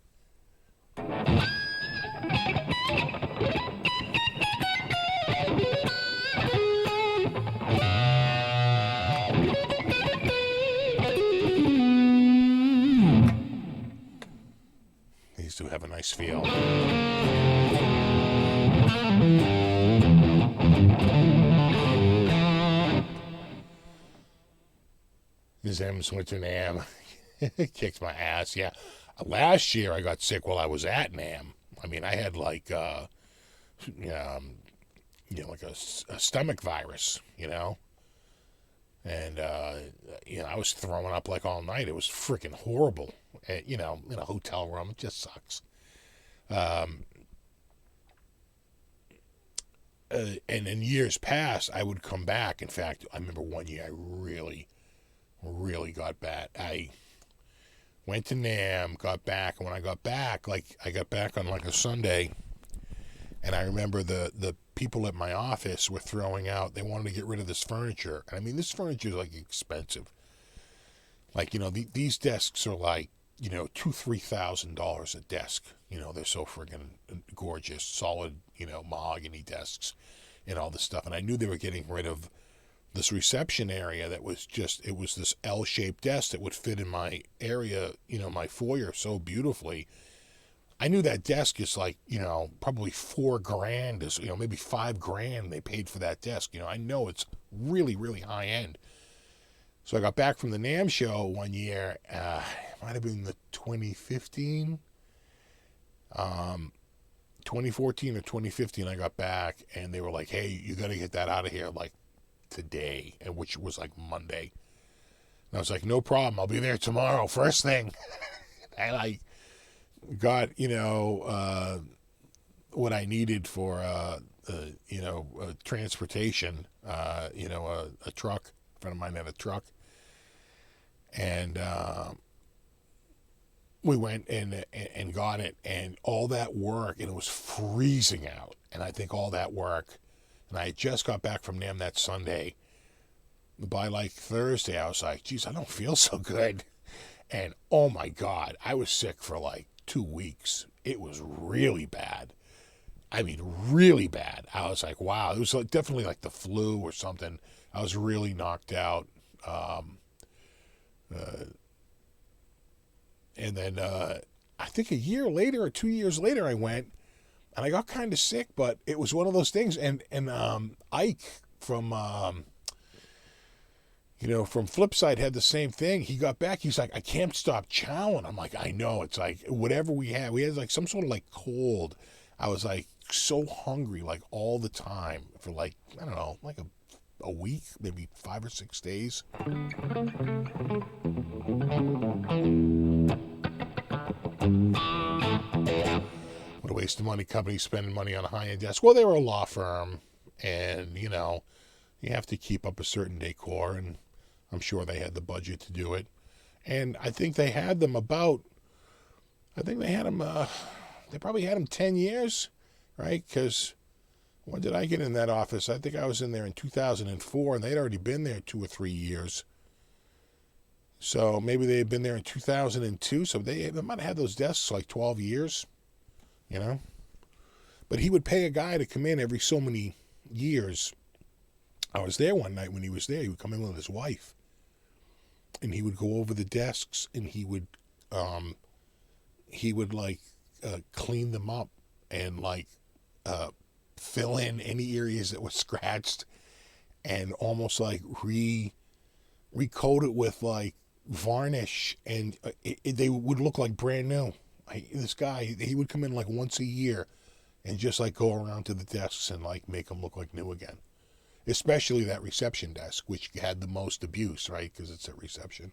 These do have a nice feel. This M's Winter NAMM kicks my ass. Yeah, last year I got sick while I was at NAMM. I mean, I had like, like a stomach virus, and I was throwing up like all night. It was freaking horrible. In a hotel room, it just sucks. And in years past, I would come back. In fact, I remember one year I really got bad. I went to NAMM, got back, and when I got back, I got back on like a Sunday, And I remember the people at my office were throwing out, they wanted to get rid of this furniture. And I mean, this furniture is like expensive. Like, these desks are like, $2,000-$3,000 a desk. They're so friggin' gorgeous, solid, mahogany desks and all this stuff. And I knew they were getting rid of this reception area that was it was this L-shaped desk that would fit in my area, my foyer so beautifully. I knew that desk is like, probably $4,000 is, maybe $5,000 they paid for that desk. I know it's really, really high end. So I got back from the NAMM show one year, it might have been the 2015, 2014 or 2015, I got back, and they were like, hey, you got to get that out of here, like, today, and which was, like, Monday. And I was like, no problem, I'll be there tomorrow, first thing. And I got, what I needed for, transportation, a truck. A friend of mine had a truck. And we went and got it, and all that work, and it was freezing out. And I think all that work, and I just got back from NAMM that Sunday. By like Thursday, I was like, geez, I don't feel so good. And oh my God, I was sick for like 2 weeks. It was really bad. I mean, really bad. I was like, wow, it was like definitely like the flu or something. I was really knocked out. And then I think a year later or 2 years later, I went and I got kind of sick, but it was one of those things. And Ike from Flipside had the same thing. He got back. He's like, I can't stop chowing. I'm like, I know. It's like whatever we had like some sort of like cold. I was like so hungry like all the time for like, I don't know, like a week, maybe 5 or 6 days. What a waste of money. Companies spending money on a high-end desk. Well, they were a law firm, and you have to keep up a certain decor, and I'm sure they had the budget to do it. And I think they had them they probably had them 10 years, right? Because when did I get in that office? I think I was in there in 2004, and they'd already been there 2 or 3 years. So maybe they had been there in 2002, so they might have had those desks like 12 years, But he would pay a guy to come in every so many years. I was there one night when he was there. He would come in with his wife, and he would go over the desks, and he would like clean them up and like fill in any areas that were scratched, and almost like recoat it with like varnish, and they would look like brand new. This guy, he would come in like once a year and just like go around to the desks and like make them look like new again. Especially that reception desk, which had the most abuse, right? Because it's at reception.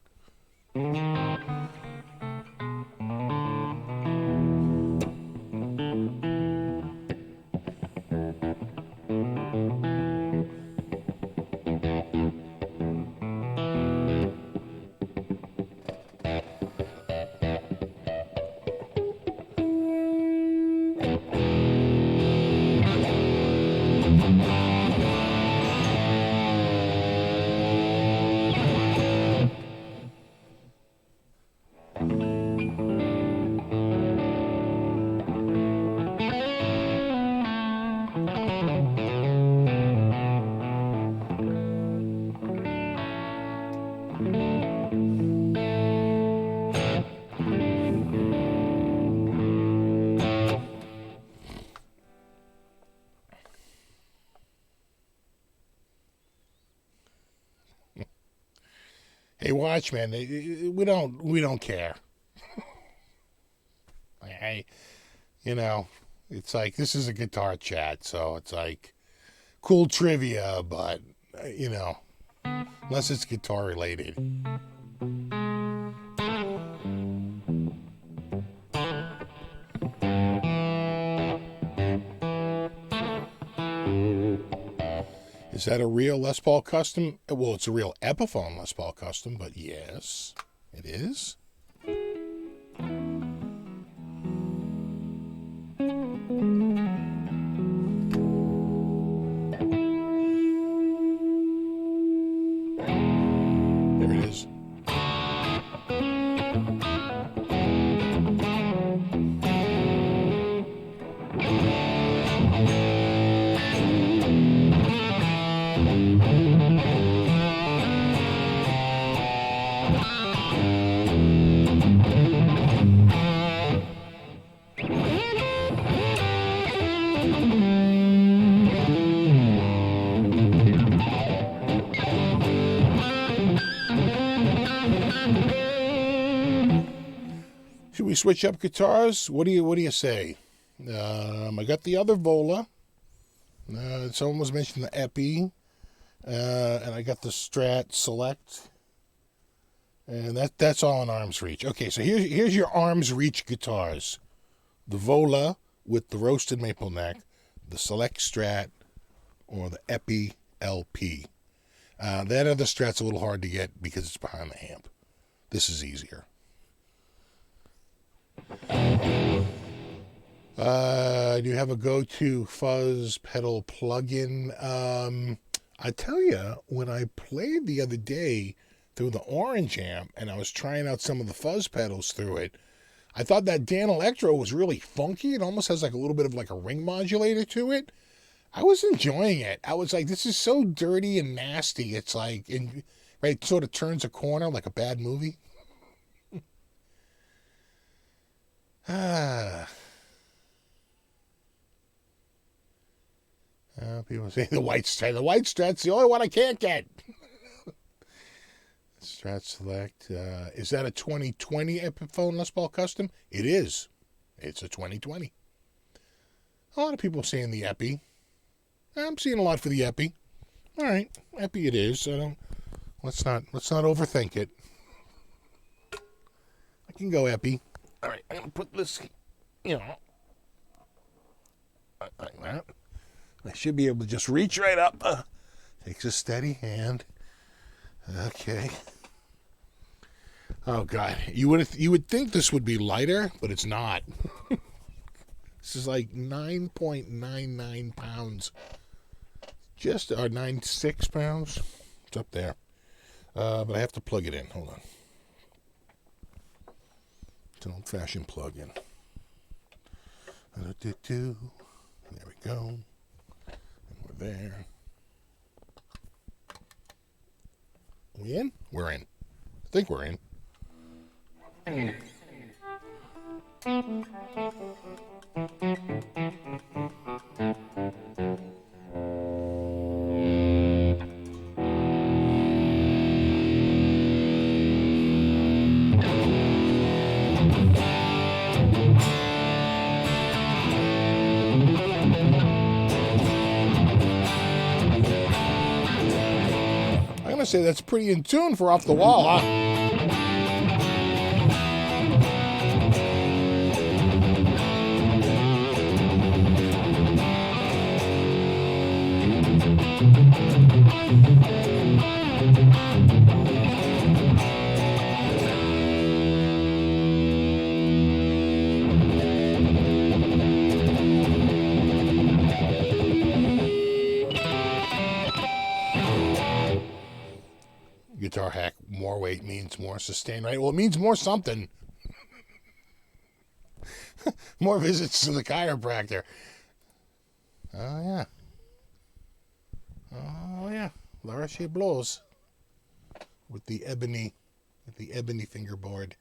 Hey, Watchman, we don't care. It's like, this is a guitar chat, so it's like cool trivia, but unless it's guitar related. Is that a real Les Paul Custom? Well, it's a real Epiphone Les Paul Custom, but yes, it is. There it is. Should we switch up guitars? What do you say? I got the other Vola. Someone was mentioning the Epi, and I got the Strat Select, and that's all in arm's reach. Okay, so here's your arm's reach guitars: the Vola with the roasted maple neck, the Select Strat, or the Epi LP. That other Strat's a little hard to get because it's behind the amp. This is easier. Do you have a go-to fuzz pedal plugin? I tell you, when I played the other day through the Orange amp and I was trying out some of the fuzz pedals through it, I thought that Dan Electro was really funky. It almost has like a little bit of like a ring modulator to it. I was enjoying it. I was like, this is so dirty and nasty. It's like, right, it sort of turns a corner like a bad movie. People say the White Strat. The White Strat's the only one I can't get. Strat Select. Is that a 2020 Epiphone Les Paul Custom? It is. It's a 2020. A lot of people saying the Epi. I'm seeing a lot for the Epi. All right, Epi it is. Let's not overthink it. I can go Epi. All right, I'm gonna put this, like that. I should be able to just reach right up. Takes a steady hand. Okay. Oh God, you would think this would be lighter, but it's not. This is like 9.99 pounds. Just 9.6 pounds. It's up there. But I have to plug it in. Hold on. It's an old-fashioned plug-in. There we go. And we're there. Are we in? We're in. I think we're in. I'm going to say that's pretty in tune for Off the Wall, huh? Guitar hack, more weight means more sustain, right? Well, it means more something. More visits to the chiropractor. Oh, yeah. Oh, yeah. La Roche blows. With the ebony fingerboard.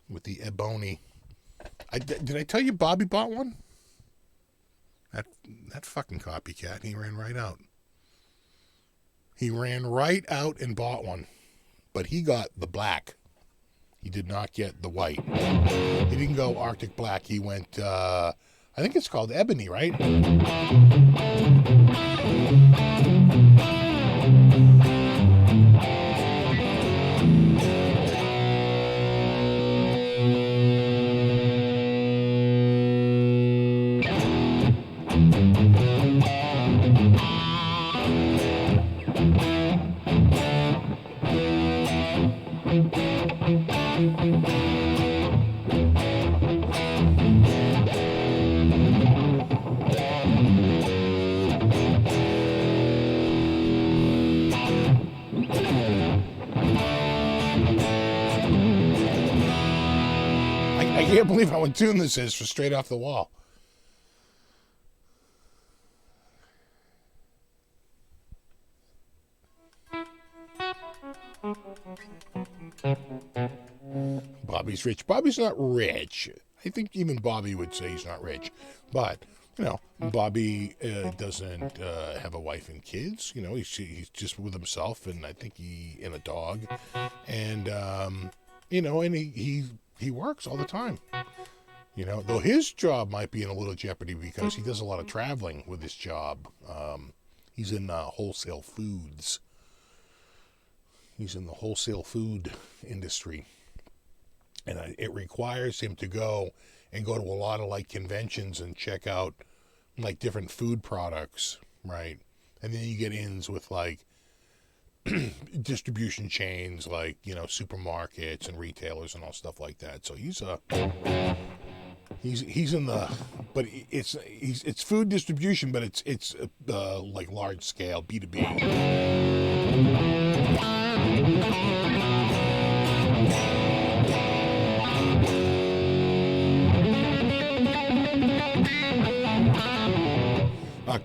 With the ebony. Did I tell you Bobby bought one? That fucking copycat. He ran right out. He ran right out and bought one. But he got the black. He did not get the white. He didn't go Arctic black. He went, I think it's called ebony, right? can't believe how in tune this is for Straight Off the Wall. Bobby's rich. Bobby's not rich. I think even Bobby would say he's not rich. But, Bobby doesn't have a wife and kids. He's just with himself, and I think and a dog. And, and he works all the time. Though his job might be in a little jeopardy because he does a lot of traveling with his job. He's in wholesale foods. He's in the wholesale food industry. And it requires him to go to a lot of conventions and check out different food products, right? And then you get ins with distribution chains supermarkets and retailers and all stuff like that. So he's in the, but it's food distribution, but it's large scale B2B.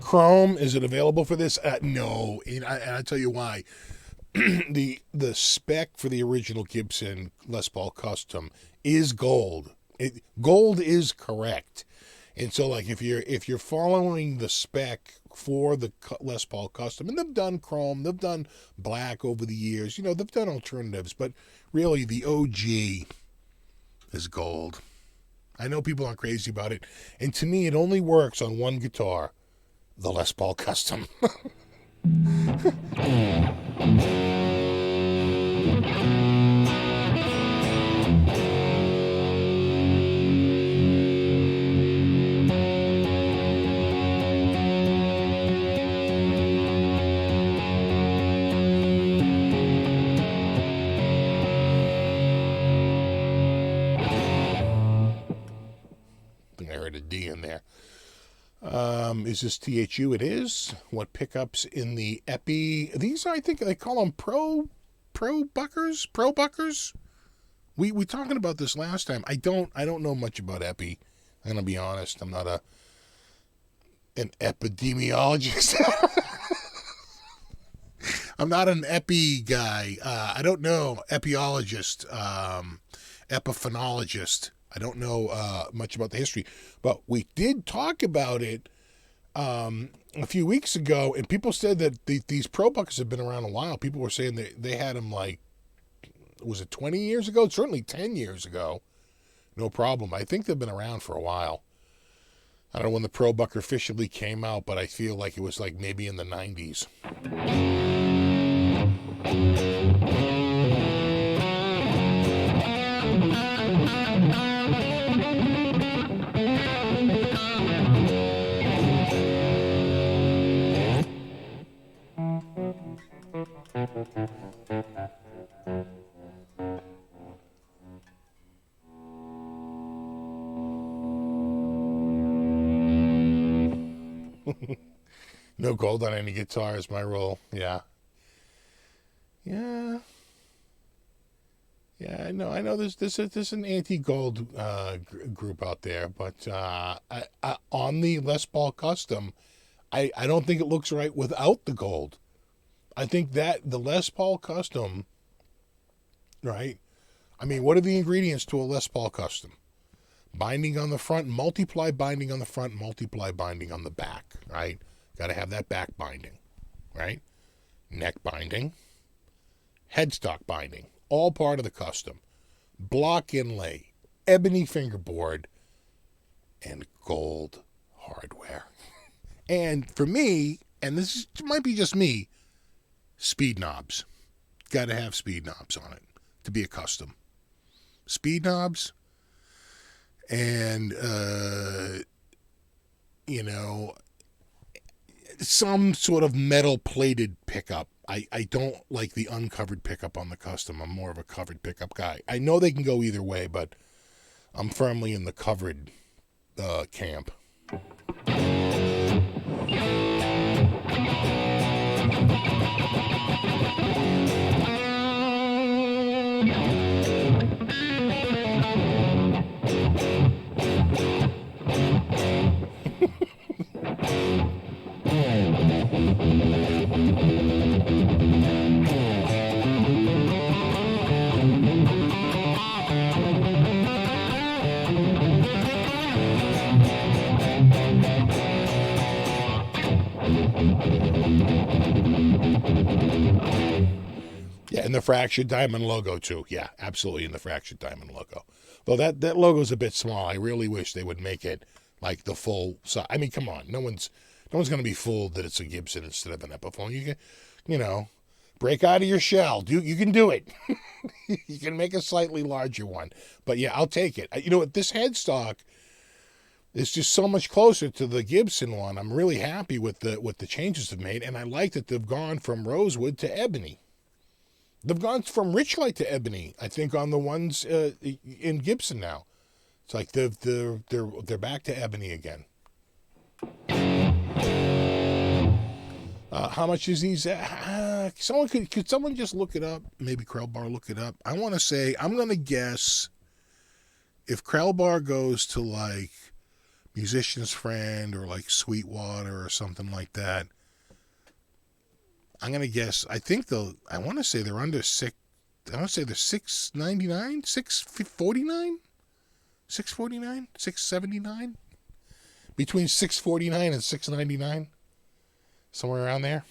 Chrome, is it available for this? No, and I'll tell you why. The spec for the original Gibson Les Paul Custom is gold. Gold is correct, and so if you're following the spec for the Les Paul Custom, and they've done chrome, they've done black over the years, they've done alternatives, but really the OG is gold. I know people aren't crazy about it, and to me it only works on one guitar, the Les Paul Custom. I heard a D in there. Is this THU? It is. What pickups in the Epi? These I think they call them Pro Buckers. We talking about this last time. I don't know much about Epi. I'm gonna be honest. I'm not an epidemiologist. I'm not an epi guy. I don't know epiologist, epiphenologist. I don't know much about the history, but we did talk about it a few weeks ago, and people said that these Pro Buckers have been around a while. People were saying that they had them was it 20 years ago? Certainly 10 years ago. No problem. I think they've been around for a while. I don't know when the Pro Bucker officially came out, but I feel like it was maybe in the 90s. No gold on any guitar is my rule. Yeah. I know. There's an anti-gold group out there, but on the Les Paul Custom, I don't think it looks right without the gold. I think that the Les Paul Custom, right? I mean, what are the ingredients to a Les Paul Custom? Binding on the front, multiply binding on the front, multiply binding on the back, right? Got to have that back binding, right? Neck binding, headstock binding, all part of the custom. Block inlay, ebony fingerboard, and gold hardware. And for me, and might be just me, speed knobs. Got to have speed knobs on it to be a custom. Speed knobs and, some sort of metal plated pickup. I don't like the uncovered pickup on the custom. I'm more of a covered pickup guy. I know they can go either way, but I'm firmly in the covered camp. Yeah, and the fractured diamond logo too. Yeah, absolutely, in the fractured diamond logo. Though that logo's a bit small. I really wish they would make it like the full size. I mean, come on, no one's going to be fooled that it's a Gibson instead of an Epiphone. You know, break out of your shell. You can do it. You can make a slightly larger one. But yeah, I'll take it. You know what? This headstock is just so much closer to the Gibson one. I'm really happy with the changes they've made, and I like that they've gone from rosewood to ebony. They've gone from Richlight to ebony, I think, on the ones in Gibson now. It's like they're back to ebony again. How much is these? Could someone just look it up? Maybe Krellbar look it up. I'm gonna guess if Krellbar goes to like Musician's Friend or like Sweetwater or something like that. I'm gonna guess. I want to say they're under six. I want to say they're $6.99, $6.49, $6.49, $6.79, between $6.49 and $6.99, somewhere around there.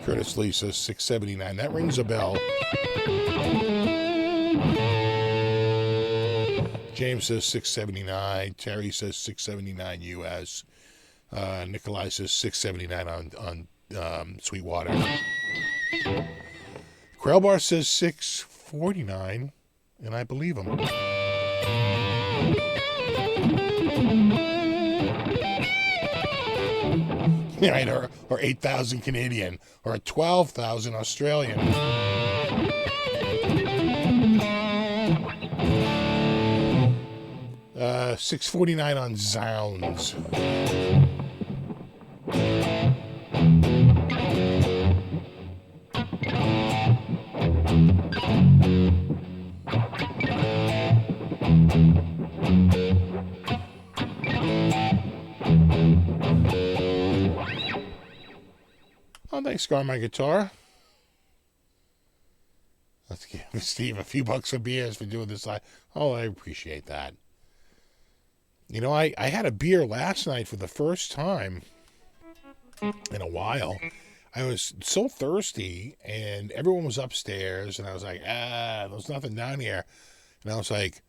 Curtis Lee says $6.79. That rings a bell. James says $6.79. Terry says $6.79 US. Nikolai says $6.79 on Sweetwater. Krellbar says $6.49, and I believe him. Right, or 8,000 Canadian, or 12,000 Australian. $6.49 on Zounds. Oh, thanks, Scar, my guitar. Let's give Steve a few bucks for beers for doing this live. Oh, I appreciate that. You know, I had a beer last night for the first time in a while. I was so thirsty, and everyone was upstairs, and I was like, there's nothing down here. And I was like,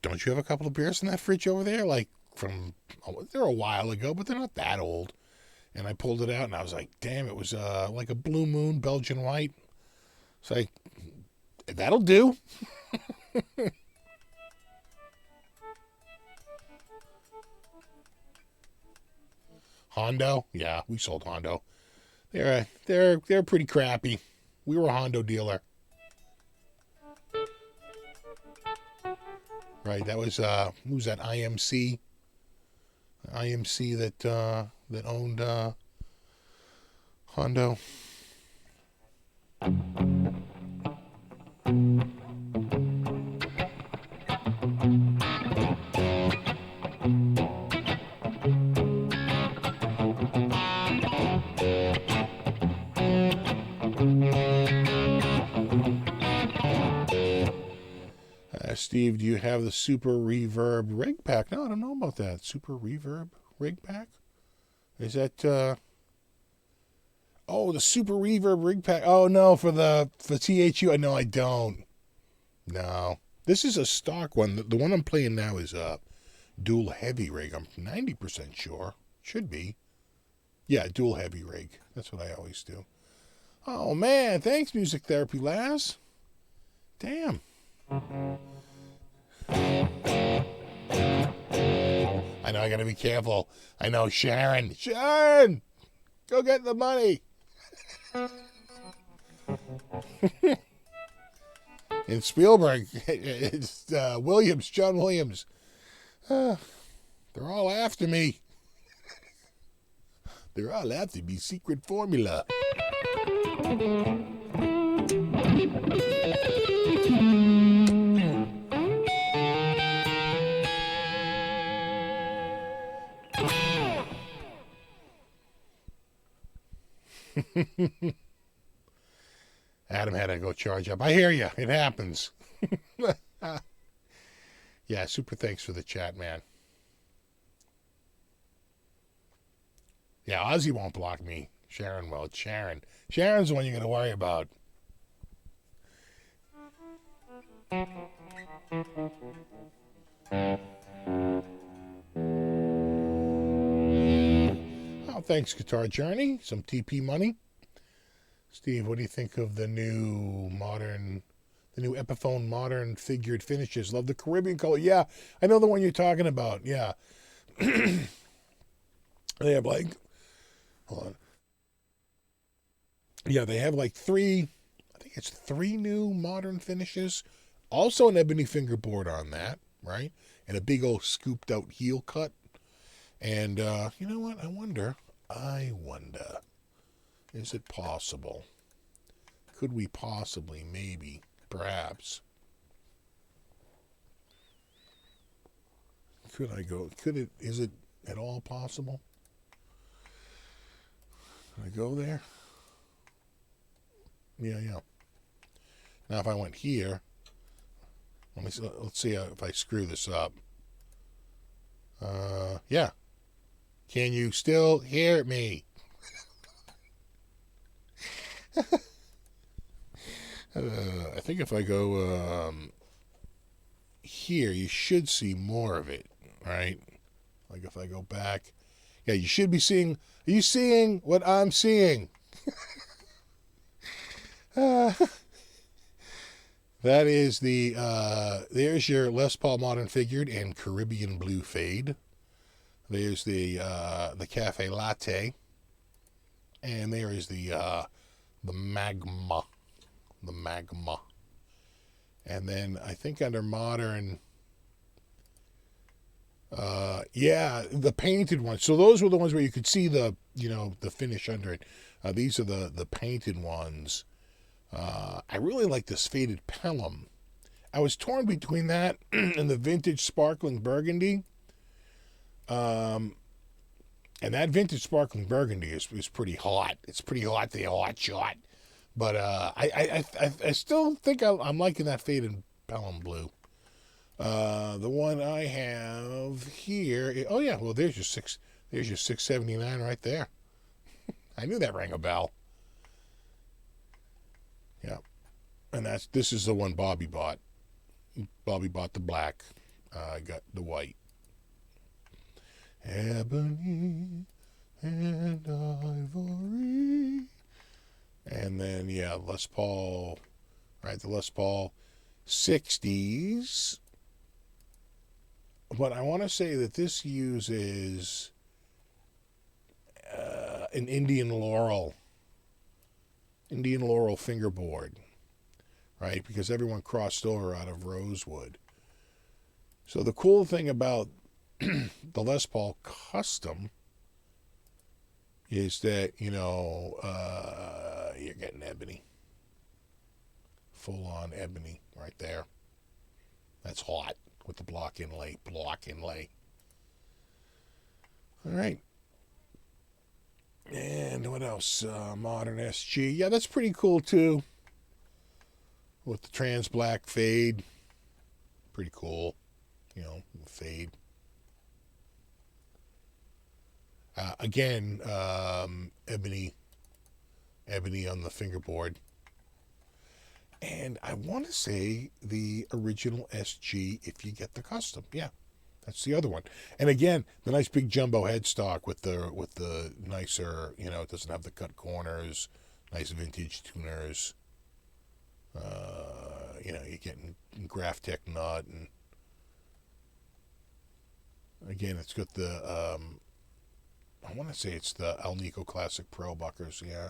don't you have a couple of beers in that fridge over there? Like, they're a while ago, but they're not that old. And I pulled it out, and I was like, damn, it was like a Blue Moon Belgian White. It's like, that'll do. Hondo? Yeah, we sold Hondo. They're pretty crappy. We were a Hondo dealer. Right, that was, who was that, IMC? IMC that owned Hondo. Steve, do you have the Super Reverb rig pack? No, I don't know about that. Super Reverb rig pack? Is that, the Super Reverb rig pack. Oh, no, for THU. No, I don't. No. This is a stock one. The one I'm playing now is a dual heavy rig. I'm 90% sure. Should be. Yeah, dual heavy rig. That's what I always do. Oh, man. Thanks, Music Therapy Laz. Damn. I know, I gotta be careful. I know, Sharon, go get the money. In Spielberg, it's John Williams. They're all after me. There all have to be secret formula. Adam had to go charge up. I hear you. It happens. Yeah, super thanks for the chat, man. Yeah, Ozzy won't block me. Sharon will. It's Sharon. Sharon's the one you're going to worry about. Oh, thanks, Guitar Journey. Some TP money. Steve, what do you think of the new Epiphone modern figured finishes? Love the Caribbean color. Yeah, I know the one you're talking about. Yeah. They have like, hold on. Yeah, they have like three new modern finishes. Also an ebony fingerboard on that, right? And a big old scooped out heel cut. And you know what? I wonder, is it possible? Could we possibly, maybe, perhaps? Is it at all possible? Can I go there? Yeah. Now if I went here, let's see if I screw this up. Yeah. Can you still hear me? I think if I go here, you should see more of it, right? Like if I go back, yeah, you should be seeing. Are you seeing what I'm seeing? That is the there's your Les Paul Modern Figured and Caribbean Blue Fade. There's the Cafe Latte, and there is the Magma. The Magma. And then I think under modern, the painted ones. So those were the ones where you could see the finish under it. These are the painted ones. I really like this faded Pelham. I was torn between that and the vintage sparkling burgundy. And that vintage sparkling burgundy is pretty hot. It's pretty hot, the hot shot. But I still think I'm liking that faded Pelham blue. The one I have here. Oh yeah, well there's your 679 right there. I knew that rang a bell. Yeah, and this is the one Bobby bought. Bobby bought the black. I got the white. Ebony and ivory. And then, yeah, Les Paul, right, the Les Paul 60s. But I want to say that this uses an Indian Laurel fingerboard, right, because everyone crossed over out of rosewood. So the cool thing about the Les Paul Custom is that, you're getting ebony. Full-on ebony right there. That's hot with the block inlay. All right. And what else? Modern SG. Yeah, that's pretty cool, too. With the trans black fade. Pretty cool. Fade. Again, ebony on the fingerboard. And I want to say the original SG if you get the custom. Yeah, that's the other one. And again, the nice big jumbo headstock with the nicer, it doesn't have the cut corners, nice vintage tuners. You're getting Graphtec nut, and again, it's got the I want to say it's the Alnico Classic Pro buckers, yeah.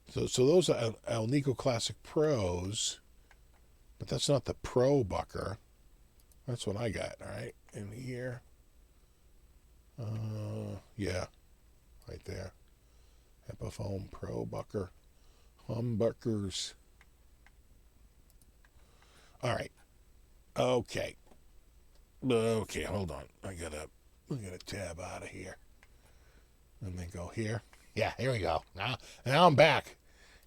So those are Alnico Classic Pros, but that's not the Pro bucker. That's what I got, all right, in here. Yeah, right there. Epiphone Pro Bucker. Humbuckers. All right. Okay. Okay, hold on. I gotta tab out of here. And then go here. Yeah, here we go. Now I'm back.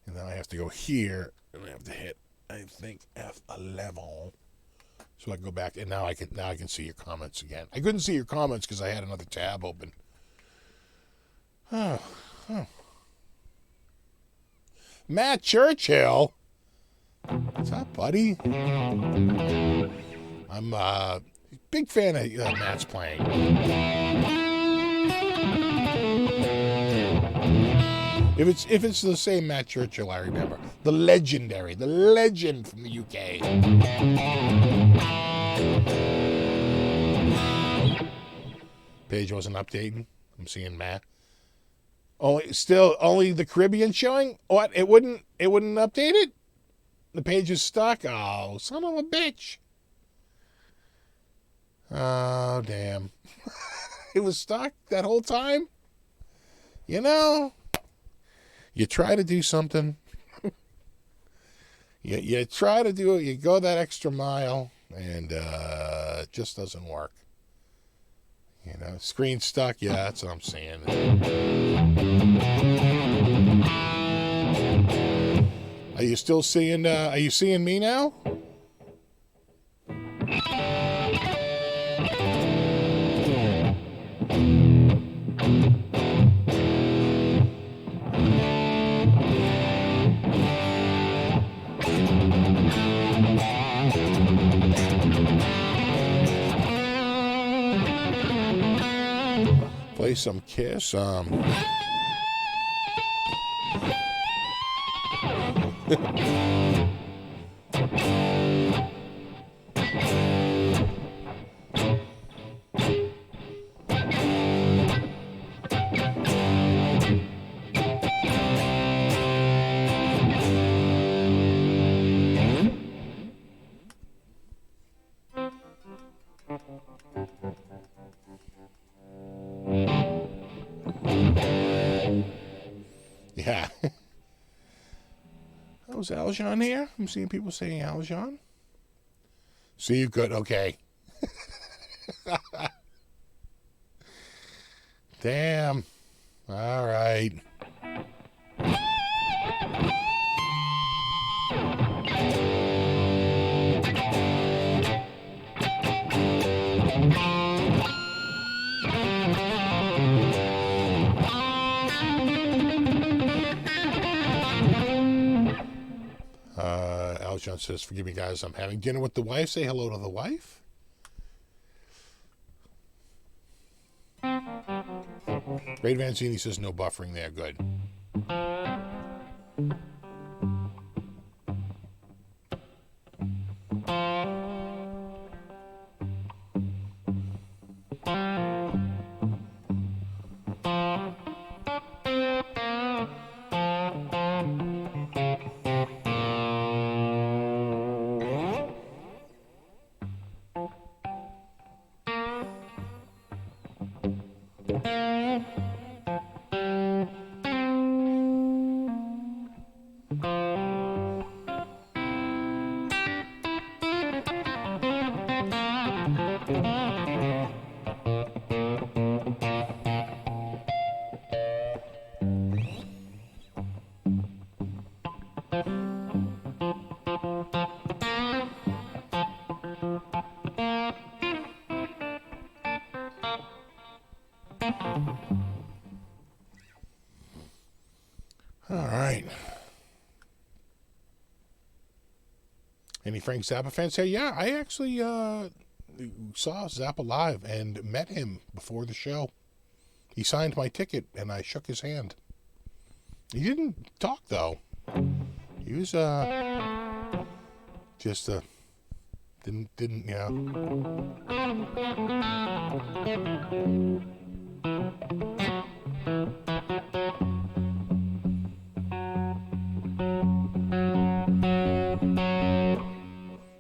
And then I have to go here. And I have to hit, I think, F11. So I can go back, and now I can see your comments again. I couldn't see your comments because I had another tab open. Oh. Matt Churchill. What's up, buddy? I'm a big fan of Matt's playing. If it's the same Matt Churchill, I remember. The legend from the UK. Page wasn't updating. I'm seeing Matt. Only the Caribbean showing? What? It wouldn't update it? The page is stuck? Oh, son of a bitch. Oh, damn. It was stuck that whole time? You know, you try to do something. you try to do it. You go that extra mile, and it just doesn't work. You know, screen stuck. Yeah, that's what I'm saying. Are you still seeing? Are you seeing me now? Play some Kiss. Yeah. Oh, is Aljon here? I'm seeing people saying Aljon. See you good. Okay. Damn. All right. Aljon says, forgive me, guys. I'm having dinner with the wife. Say hello to the wife. Ray Vanzini says, no buffering there. Good. All right. Any Frank Zappa fans here? Yeah, I actually saw Zappa live and met him before the show. He signed my ticket and I shook his hand. He didn't talk though. He was just didn't you know.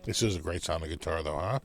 This is a great sounding guitar though, huh?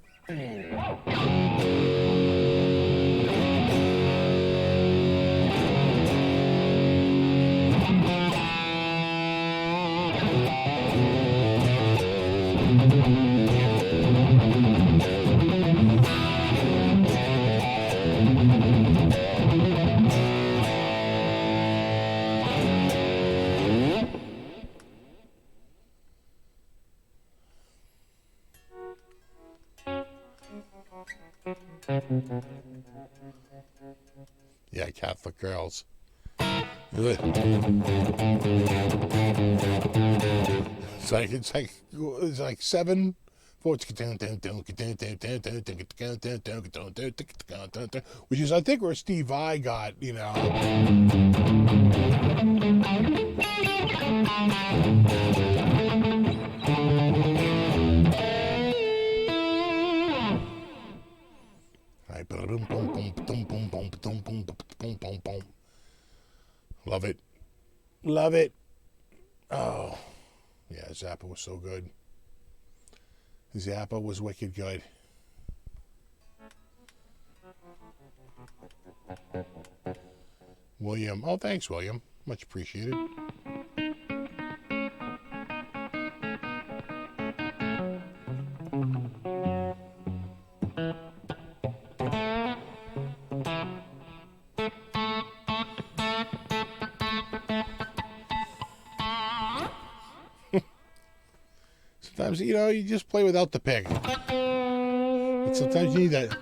Yeah, Catholic girls. It's like 7. Which is, I think, where Steve Vai got, Love it. Love it. Oh, yeah, Zappa was so good. Zappa was wicked good. William. Oh, thanks, William. Much appreciated. Sometimes, you just play without the pick. But sometimes you need that.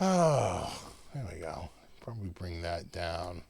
Oh, there we go. Probably bring that down.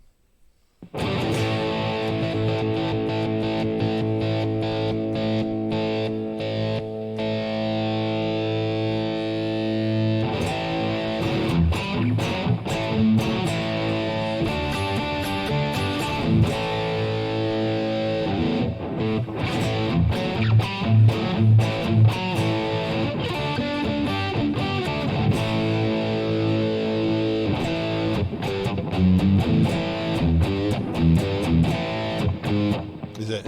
Is it?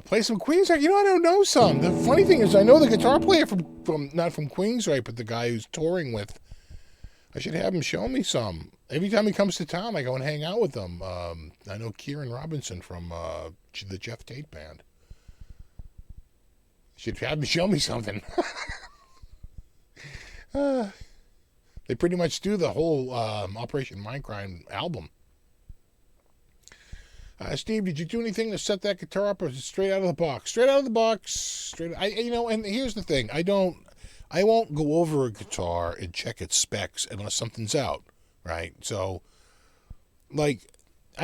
Play some Queensryche. I don't know some. The funny thing is, I know the guitar player from not from Queensryche, but the guy who's touring with. I should have him show me some. Every time he comes to town, I go and hang out with him. I know Kieran Robinson from the Jeff Tate band. Should have him show me something. They pretty much do the whole Operation Mindcrime album. Steve, did you do anything to set that guitar up, or is it straight out of the box? Straight out of the box. And here's the thing. I won't go over a guitar and check its specs unless something's out, right? So, I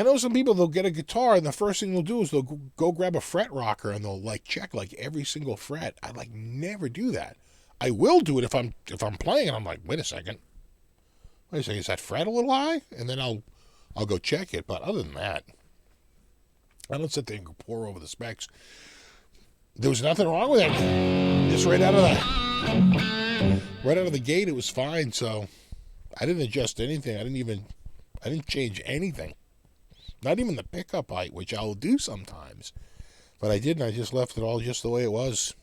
know some people, they'll get a guitar and the first thing they'll do is they'll go grab a fret rocker and they'll check every single fret. I never do that. I will do it if I'm playing and I'm like, wait a second, is that fret a little high? And then I'll go check it. But other than that, I don't sit there and pour over the specs. There was nothing wrong with it. Just right out of the gate, it was fine. So I didn't adjust anything. I didn't change anything. Not even the pickup height, which I'll do sometimes. But I didn't. I just left it all just the way it was.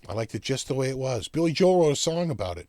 I liked it just the way it was. Billy Joel wrote a song about it.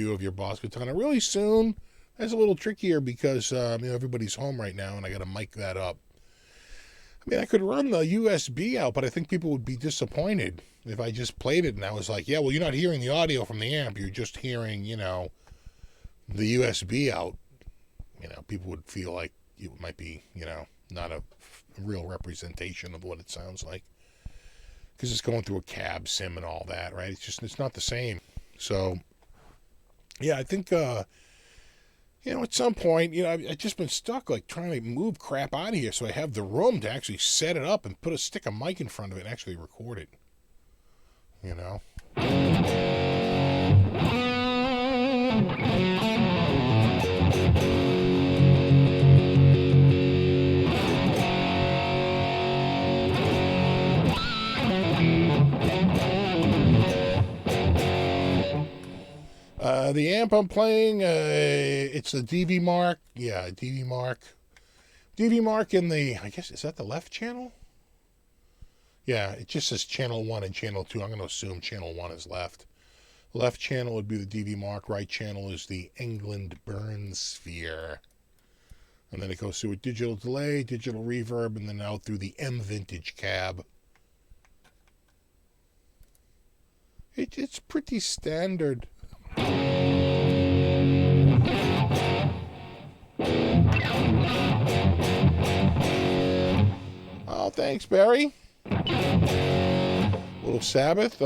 review of your Boss Katana really soon. That's a little trickier because everybody's home right now, and I got to mic that up. I mean, I could run the USB out, but I think people would be disappointed if I just played it and I was like, yeah, well, you're not hearing the audio from the amp. You're just hearing, the USB out. People would feel like it might be, not a real representation of what it sounds like. Because it's going through a cab sim and all that, right? It's not the same. So, yeah, I think, at some point, I've just been stuck, like, trying to move crap out of here so I have the room to actually set it up and stick a mic in front of it and actually record it. The amp I'm playing, it's the DV Mark. Yeah, DV Mark. DV Mark in the, I guess, is that the left channel? Yeah, it just says channel 1 and channel 2. I'm going to assume channel 1 is left. Left channel would be the DV Mark. Right channel is the England Burn Sphere. And then it goes through a digital delay, digital reverb, and then out through the M Vintage cab. It's pretty standard. Oh, thanks, Barry. Little Sabbath.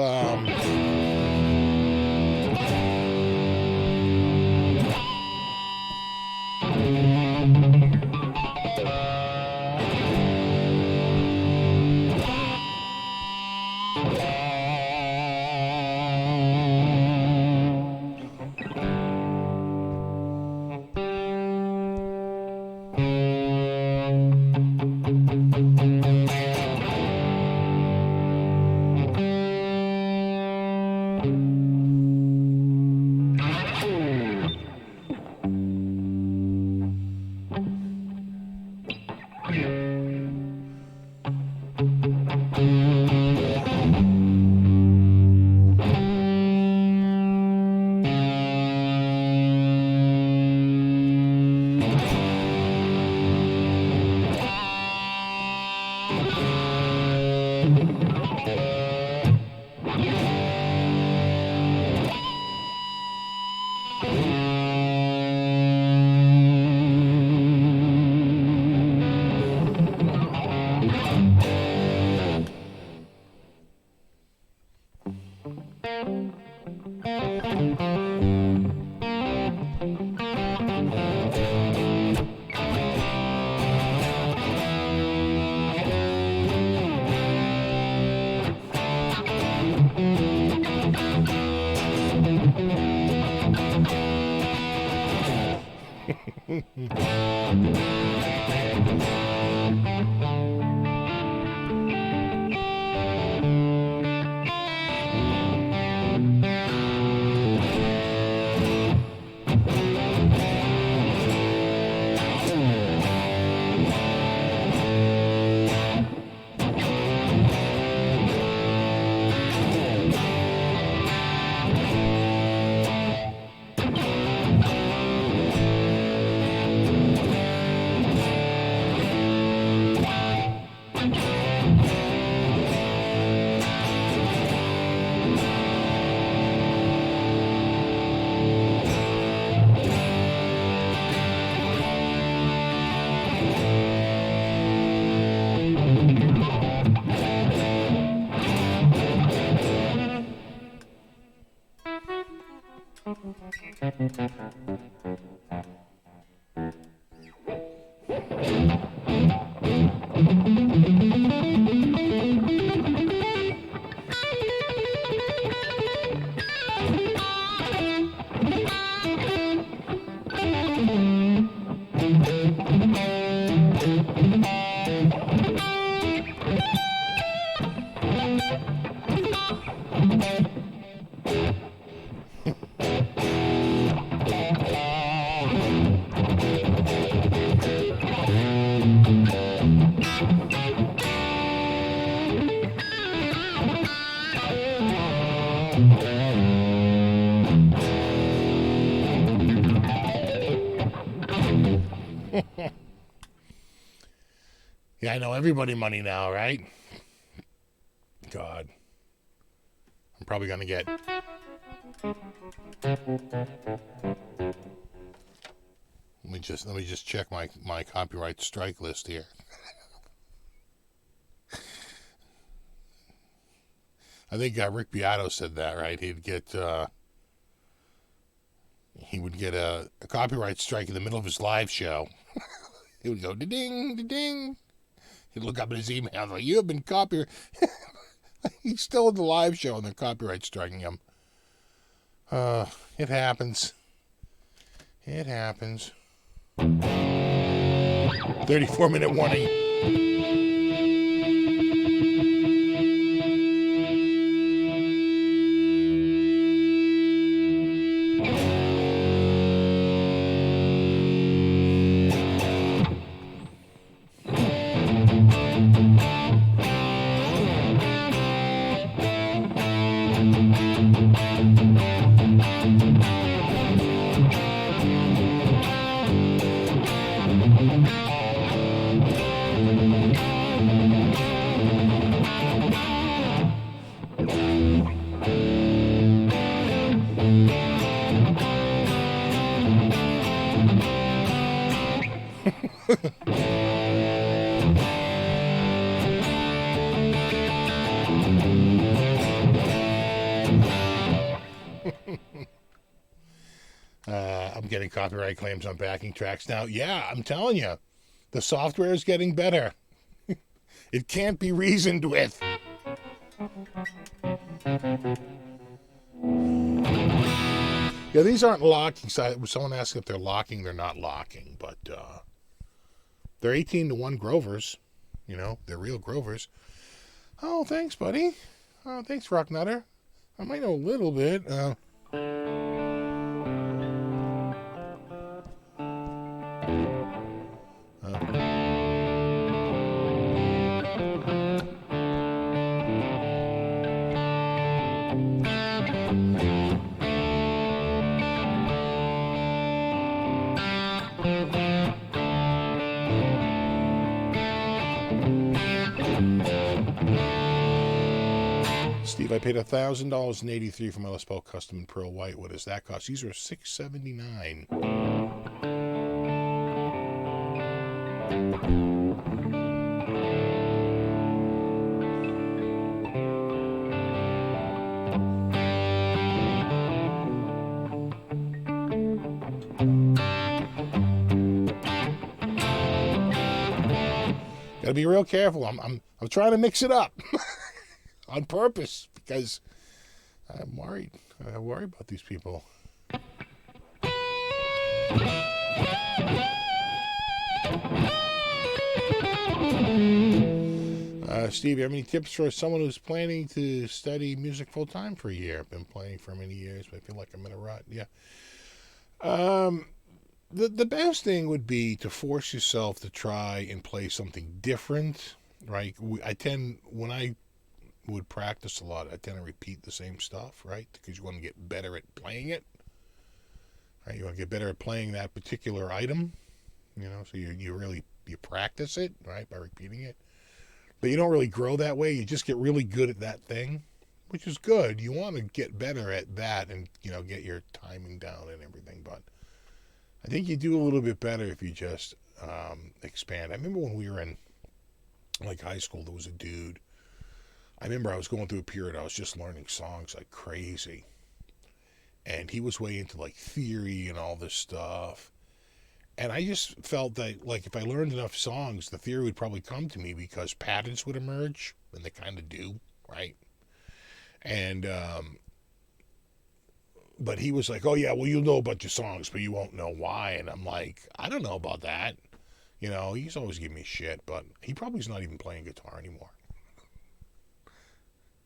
I know everybody money now, right? God. I'm probably going to get... Let me just check my copyright strike list here. I think Rick Beato said that, right? He would get a copyright strike in the middle of his live show. He would go ding ding. He'd look up at his email like, "You have been copyright." He's still in the live show and they're copyright striking him. It happens. It happens. 34-minute warning. I'm getting copyright claims on backing tracks now. Yeah, I'm telling you, the software is getting better. It can't be reasoned with. Yeah, these aren't locking. Someone asked if they're locking. They're not locking, but they're 18-1 Grovers. You know, they're real Grovers. Oh, thanks, buddy. Oh, thanks, Rock Nutter. I might know a little bit. Steve, I paid $1,000.83 for my Les Paul Custom in Pearl White. What does that cost? These are $679. Gotta be real careful. I'm trying to mix it up. On purpose, because I'm worried. I worry about these people. Steve, you have any tips for someone who's planning to study music full time for a year? I've been playing for many years, but I feel like I'm in a rut. Yeah. The best thing would be to force yourself to try and play something different, right? When I would practice a lot, I tend to repeat the same stuff, right? Because you want to get better at playing it, right? You want to get better at playing that particular item, you know, so you practice it, right, by repeating it. But you don't really grow that way. You just get really good at that thing, which is good. You want to get better at that and, you know, get your timing down and everything. But I think you do a little bit better if you just expand. I remember when we were in, like, high school, there was a dude. I remember I was going through a period, I was just learning songs like crazy. And he was way into like theory and all this stuff. And I just felt that, like, if I learned enough songs, the theory would probably come to me because patterns would emerge, and they kind of do, right? And, but he was like, oh yeah, well, you'll know a bunch of songs, but you won't know why. And I'm like, I don't know about that. You know, he's always giving me shit, but he probably's not even playing guitar anymore.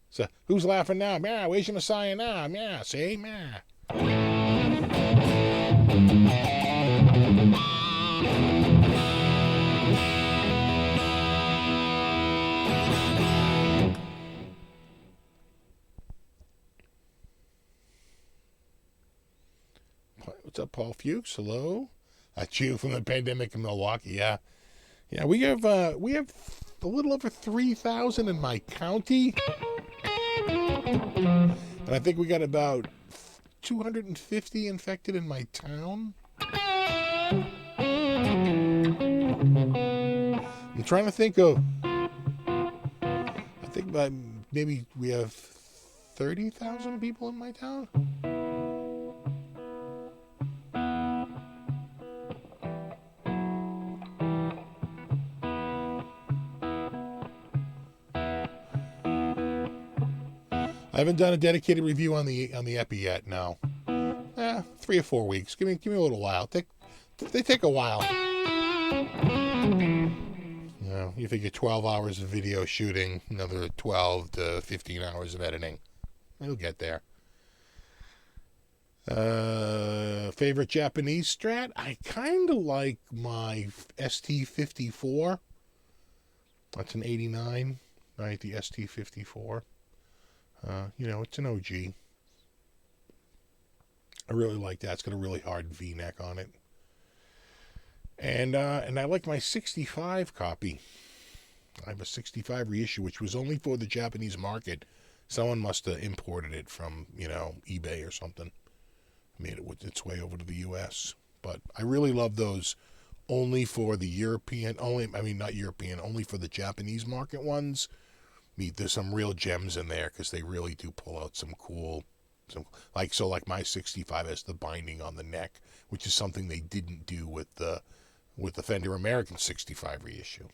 So, who's laughing now? Yeah, where's your Messiah now? Yeah, see? Yeah. What's up, Paul Fuchs? Hello? That's you from the pandemic in Milwaukee. Yeah. Yeah, we have a little over 3,000 in my county, and I think we got about 250 infected in my town. I'm trying to think of. I think about maybe we have 30,000 people in my town. I haven't done a dedicated review on the epi yet. No, 3 or 4 weeks. Give me a little while. They take a while. You know, you figure 12 hours of video shooting, another 12 to 15 hours of editing. It'll get there. Favorite Japanese strat? I kind of like my ST54. That's an 89, right? The ST54. It's an OG. I really like that. It's got a really hard V-neck on it. And I like my 65 copy. I have a 65 reissue, which was only for the Japanese market. Someone must have imported it from, eBay or something. Made it its way over to the U.S. But I really love those only for the only for the Japanese market ones. There's some real gems in there because they really do pull out some cool, like my 65 has the binding on the neck, which is something they didn't do with the Fender American 65 reissue.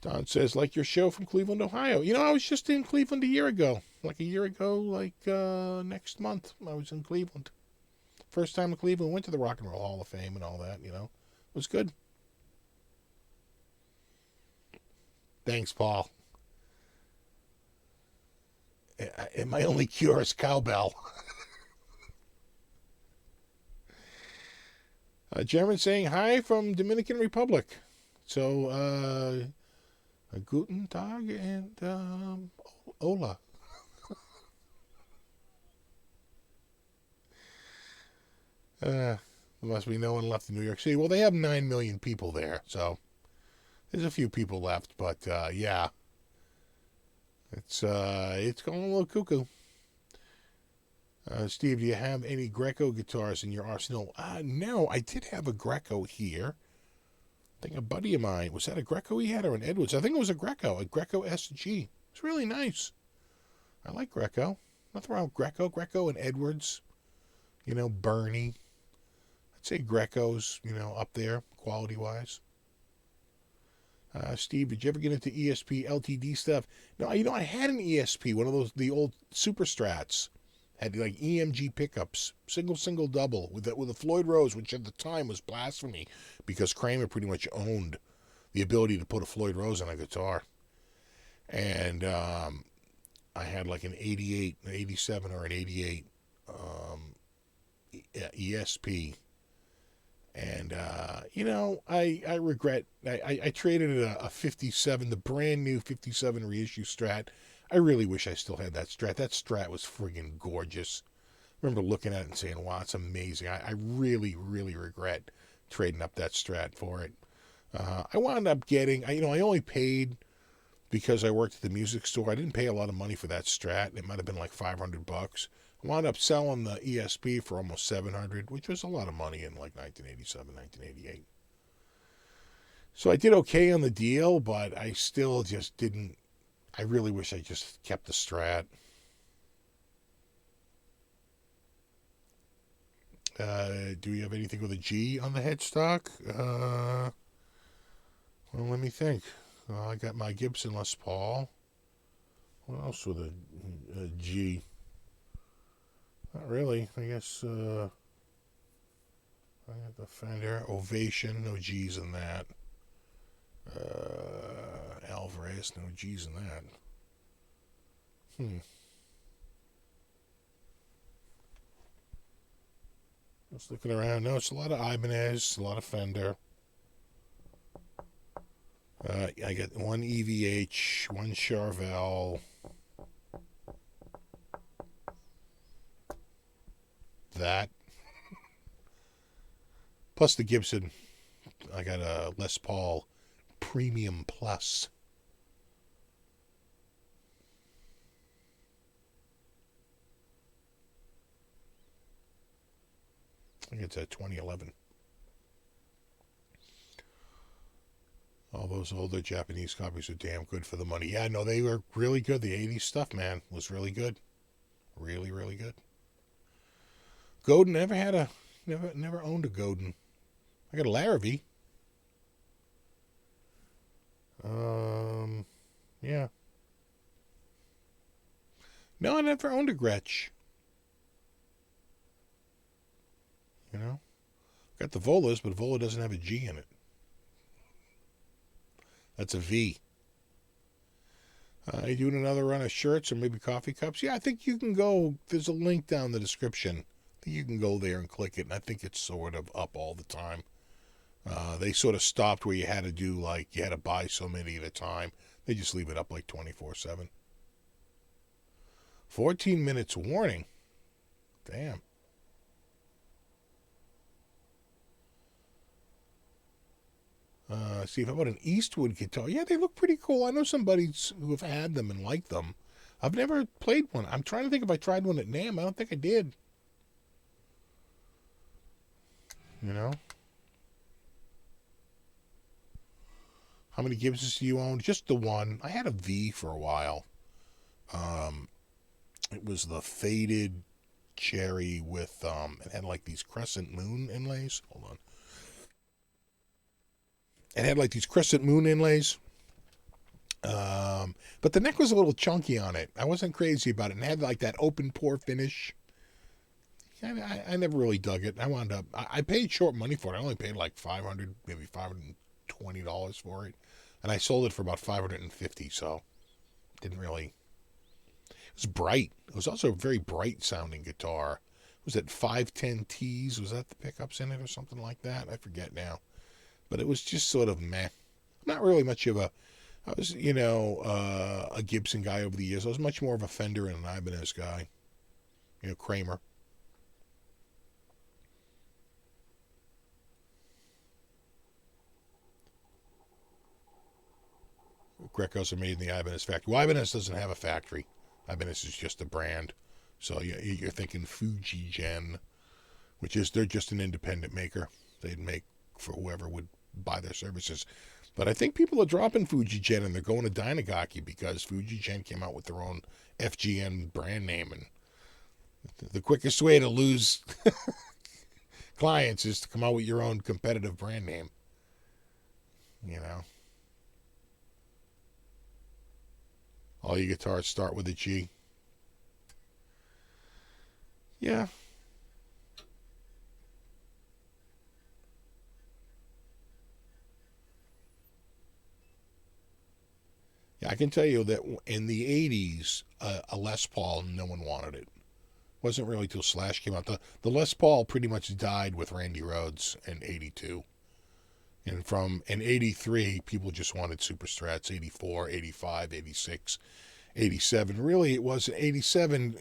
Don says, like your show from Cleveland, Ohio. I was just in Cleveland a year ago. Next month, I was in Cleveland. First time in Cleveland, went to the Rock and Roll Hall of Fame and all that, It was good. Thanks, Paul. And my only cure is cowbell. German saying hi from Dominican Republic. So, Guten Tag and Hola. There must be no one left in New York City. Well, they have 9 million people there, so there's a few people left. But yeah, it's going a little cuckoo. Steve, do you have any Greco guitars in your arsenal? No, I did have a Greco here. I think a buddy of mine, was that a Greco he had or an Edwards? I think it was a Greco SG. It's really nice. I like Greco. Nothing wrong with Greco and Edwards. Bernie. I'd say Greco's, up there, quality-wise. Steve, did you ever get into ESP LTD stuff? No, I had an ESP, one of those, the old Super Strats. Had like EMG pickups, single, double, with a Floyd Rose, which at the time was blasphemy, because Kramer pretty much owned the ability to put a Floyd Rose on a guitar. And I had like an 88, an 87 or an 88 ESP. And, I regret, I traded a 57, the brand new 57 reissue Strat. I really wish I still had that Strat. That Strat was friggin' gorgeous. I remember looking at it and saying, wow, it's amazing. I really, really regret trading up that Strat for it. I wound up getting, I only paid because I worked at the music store. I didn't pay a lot of money for that Strat. It might have been like $500. I wound up selling the ESP for almost $700, which was a lot of money in like 1987, 1988. So I did okay on the deal, but I still just didn't. I really wish I just kept the Strat. Do you have anything with a G on the headstock? Well, let me think. I got my Gibson Les Paul. What else with a G? Not really. I guess I got the Fender Ovation. No G's in that. Alvarez. No G's in that. Just looking around. No, it's a lot of Ibanez, a lot of Fender. I got one EVH, one Charvel. That. Plus the Gibson, I got a Les Paul Premium Plus. I think it's a 2011. All those older Japanese copies are damn good for the money. Yeah, no, they were really good. The 80s stuff, man, was really good. Really, really good. Godin never owned a Godin. I got a Larrabee. Yeah. No, I never owned a Gretsch. You know? Got the Volas, but Vola doesn't have a G in it. That's a V. You doing another run of shirts or maybe coffee cups? Yeah, I think you can go. There's a link down in the description. I think you can go there and click it, and I think it's sort of up all the time. They sort of stopped where you had to do, like, you had to buy so many at a time. They just leave it up like 24/7. 14 minutes warning. Damn. See, how about an Eastwood guitar? Yeah, they look pretty cool. I know somebody who have had them and liked them. I've never played one. I'm trying to think if I tried one at NAMM. I don't think I did. You know? How many Gibsons do you own? Just the one. I had a V for a while. It was the faded cherry with, it had like these crescent moon inlays. Hold on. It had like these crescent moon inlays. But the neck was a little chunky on it. I wasn't crazy about it. And it had like that open pore finish. I never really dug it. I wound up, I paid short money for it. I only paid like $500, maybe $520 for it. And I sold it for about $550, so didn't really. It was bright. It was also a very bright sounding guitar. Was it 510Ts? Was that the pickups in it or something like that? I forget now. But it was just sort of meh. Not really much of a. I was, a Gibson guy over the years. I was much more of a Fender and an Ibanez guy. Kramer. Grecos are made in the Ibanez factory. Well, Ibanez doesn't have a factory. Ibanez is just a brand. So you're thinking Fujigen, which is, they're just an independent maker. They'd make for whoever would buy their services. But I think people are dropping Fujigen and they're going to Dynagaki because Fujigen came out with their own FGN brand name. And the quickest way to lose clients is to come out with your own competitive brand name. All your guitars start with a G. Yeah. Yeah, I can tell you that in the 80s, a Les Paul, no one wanted it. Wasn't really till Slash came out. The Les Paul pretty much died with Randy Rhoads in 82. And in 83, people just wanted Super Strats, 84, 85, 86, 87. Really, it was 87,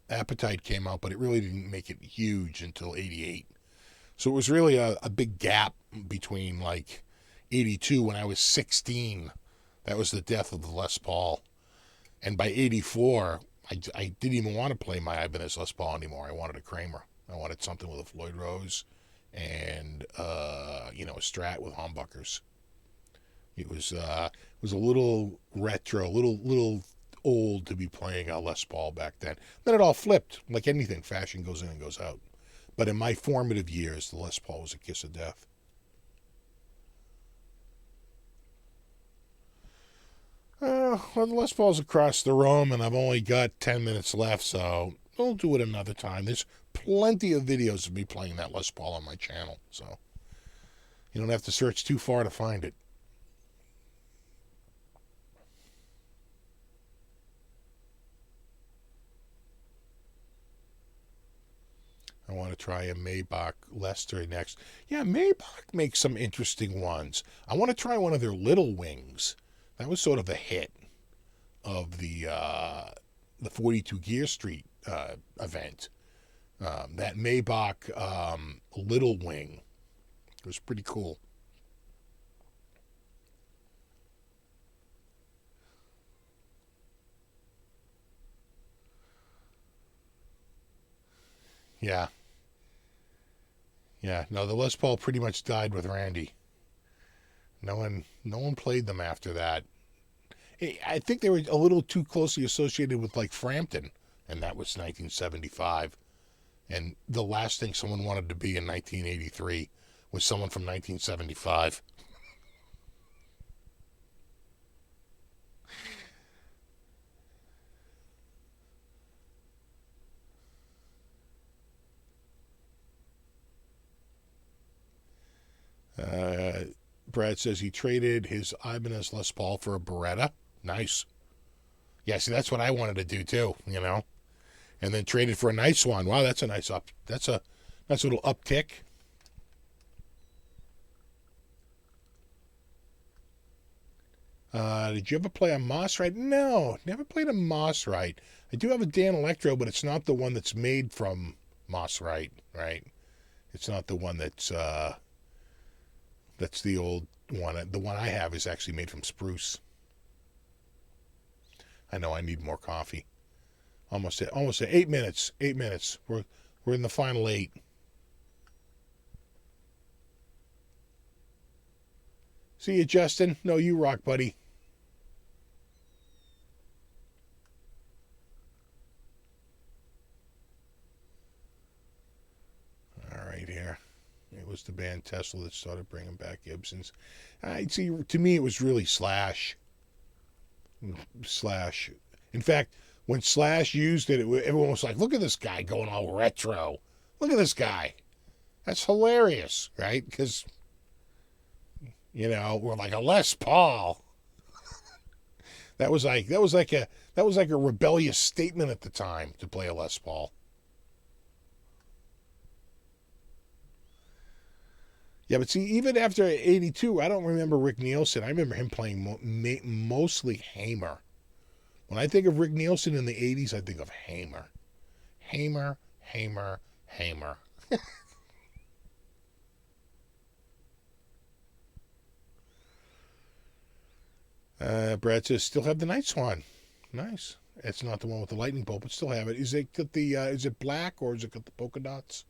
Appetite came out, but it really didn't make it huge until 88. So it was really a big gap between like 82 when I was 16. That was the death of the Les Paul. And by 84, I didn't even want to play my Ibanez Les Paul anymore. I wanted a Kramer. I wanted something with a Floyd Rose and a Strat with humbuckers. It was a little retro, little old to be playing a Les Paul back then. Then it all flipped. Like anything, fashion goes in and goes out. But in my formative years, the Les Paul was a kiss of death. Well, the Les Paul's across the room, and I've only got 10 minutes left, so we'll do it another time. There's plenty of videos of me playing that Les Paul on my channel, so you don't have to search too far to find it. I want to try a Maybach Lester next. Yeah, Maybach makes some interesting ones. I want to try one of their Little Wings. That was sort of a hit of the 42 Gear Street event. That Maybach Little Wing It was pretty cool. Yeah. Yeah. No, the Les Paul pretty much died with Randy. No one played them after that. I think they were a little too closely associated with like Frampton, and that was 1975. And the last thing someone wanted to be in 1983 was someone from 1975. Uh, Brad says he traded his Ibanez Les Paul for a Beretta. Nice. Yeah, see, that's what I wanted to do too, and then traded for a nice one. Wow, that's a nice up. That's a nice little uptick. Did you ever play a Moss Rite? No, never played a Moss Rite. I do have a Dan Electro, but it's not the one that's made from Moss Rite, right? It's not the one that's the old one. The one I have is actually made from spruce. I know I need more coffee. Almost at 8 minutes. 8 minutes. We're in the final 8. See you, Justin. No, you rock, buddy. All right, here. It was the band Tesla that started bringing back Gibsons. I see. To me, it was really Slash. Slash. In fact, when Slash used it, everyone was like, "Look at this guy going all retro. Look at this guy. That's hilarious, right?" Because we're like a Les Paul. That was like a rebellious statement at the time to play a Les Paul. Yeah, but see, even after '82, I don't remember Rick Nielsen. I remember him playing mostly Hamer. When I think of Rick Nielsen in the '80s, I think of Hamer. Hamer, Hamer, Hamer. Brad says, still have the Night Swan. Nice. It's not the one with the lightning bolt, but still have it. Is it black or is it got the polka dots?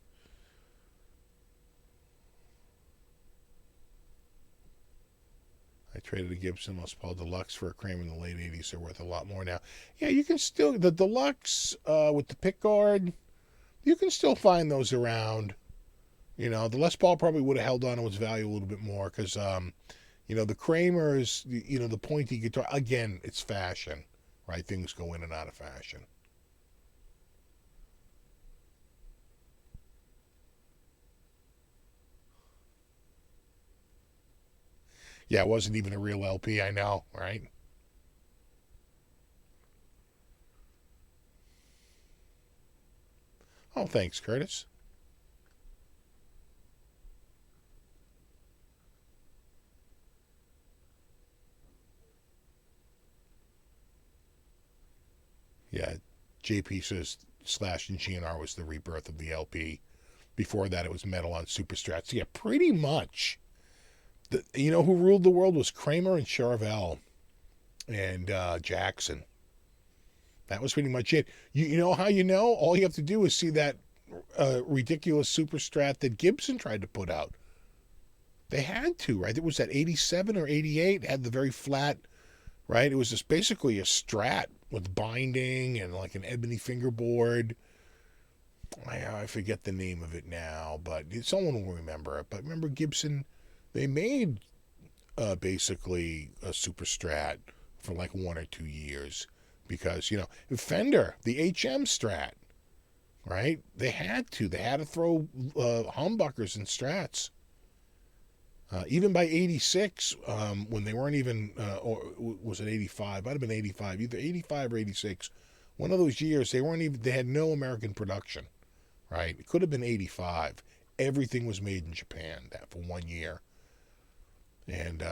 I traded a Gibson Les Paul Deluxe for a Kramer in the late '80s. They're worth a lot more now. Yeah, you can still the Deluxe with the pick guard. You can still find those around. The Les Paul probably would have held on to its value a little bit more because the Kramers, the pointy guitar. Again, it's fashion, right? Things go in and out of fashion. Yeah, it wasn't even a real LP. I know, right? Oh, thanks, Curtis. Yeah, JP says Slash and GNR was the rebirth of the LP. Before that, it was metal on Superstrats. Yeah, pretty much. Who ruled the world was Kramer and Charvel and Jackson. That was pretty much it. You know how you know? All you have to do is see that ridiculous Superstrat that Gibson tried to put out. They had to, right? It was that 87 or 88. It had the very flat, right? It was just basically a Strat with binding and like an ebony fingerboard. I forget the name of it now, but someone will remember it. But remember Gibson? They made basically a Super Strat for like 1 or 2 years because Fender, the HM Strat, right? They had to throw humbuckers and Strats. Even by '86, when they weren't even, or was it '85? Might have been '85, either '85 or '86. One of those years, they weren't even. They had no American production, right? It could have been '85. Everything was made in Japan that for 1 year, and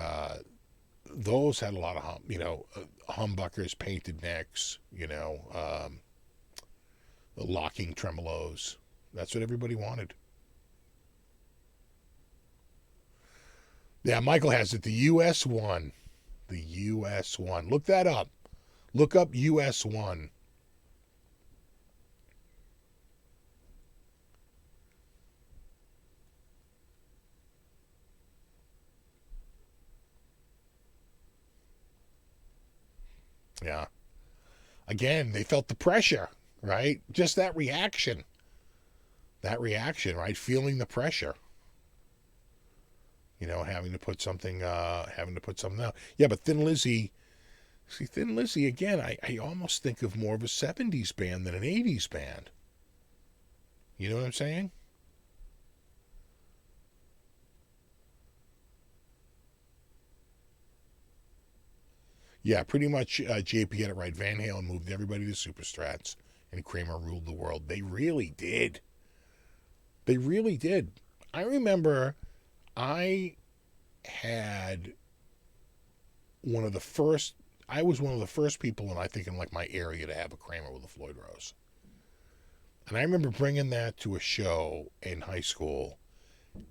those had a lot of humbuckers, painted necks, locking tremolos. That's what everybody wanted. Yeah, Michael has it. The US one. The US one. Look that up. Look up US one. Yeah. Again, they felt the pressure, right? Just that reaction. That reaction, right? Feeling the pressure. Having to put something out. Yeah, but Thin Lizzy, see, Thin Lizzy, again, I almost think of more of a 70s band than an 80s band. You know what I'm saying? Yeah, pretty much JP had it right. Van Halen moved everybody to Superstrats, and Kramer ruled the world. They really did. They really did. I remember I had one of the first. I was one of the first people, and I think in like my area, to have a Kramer with a Floyd Rose. And I remember bringing that to a show in high school,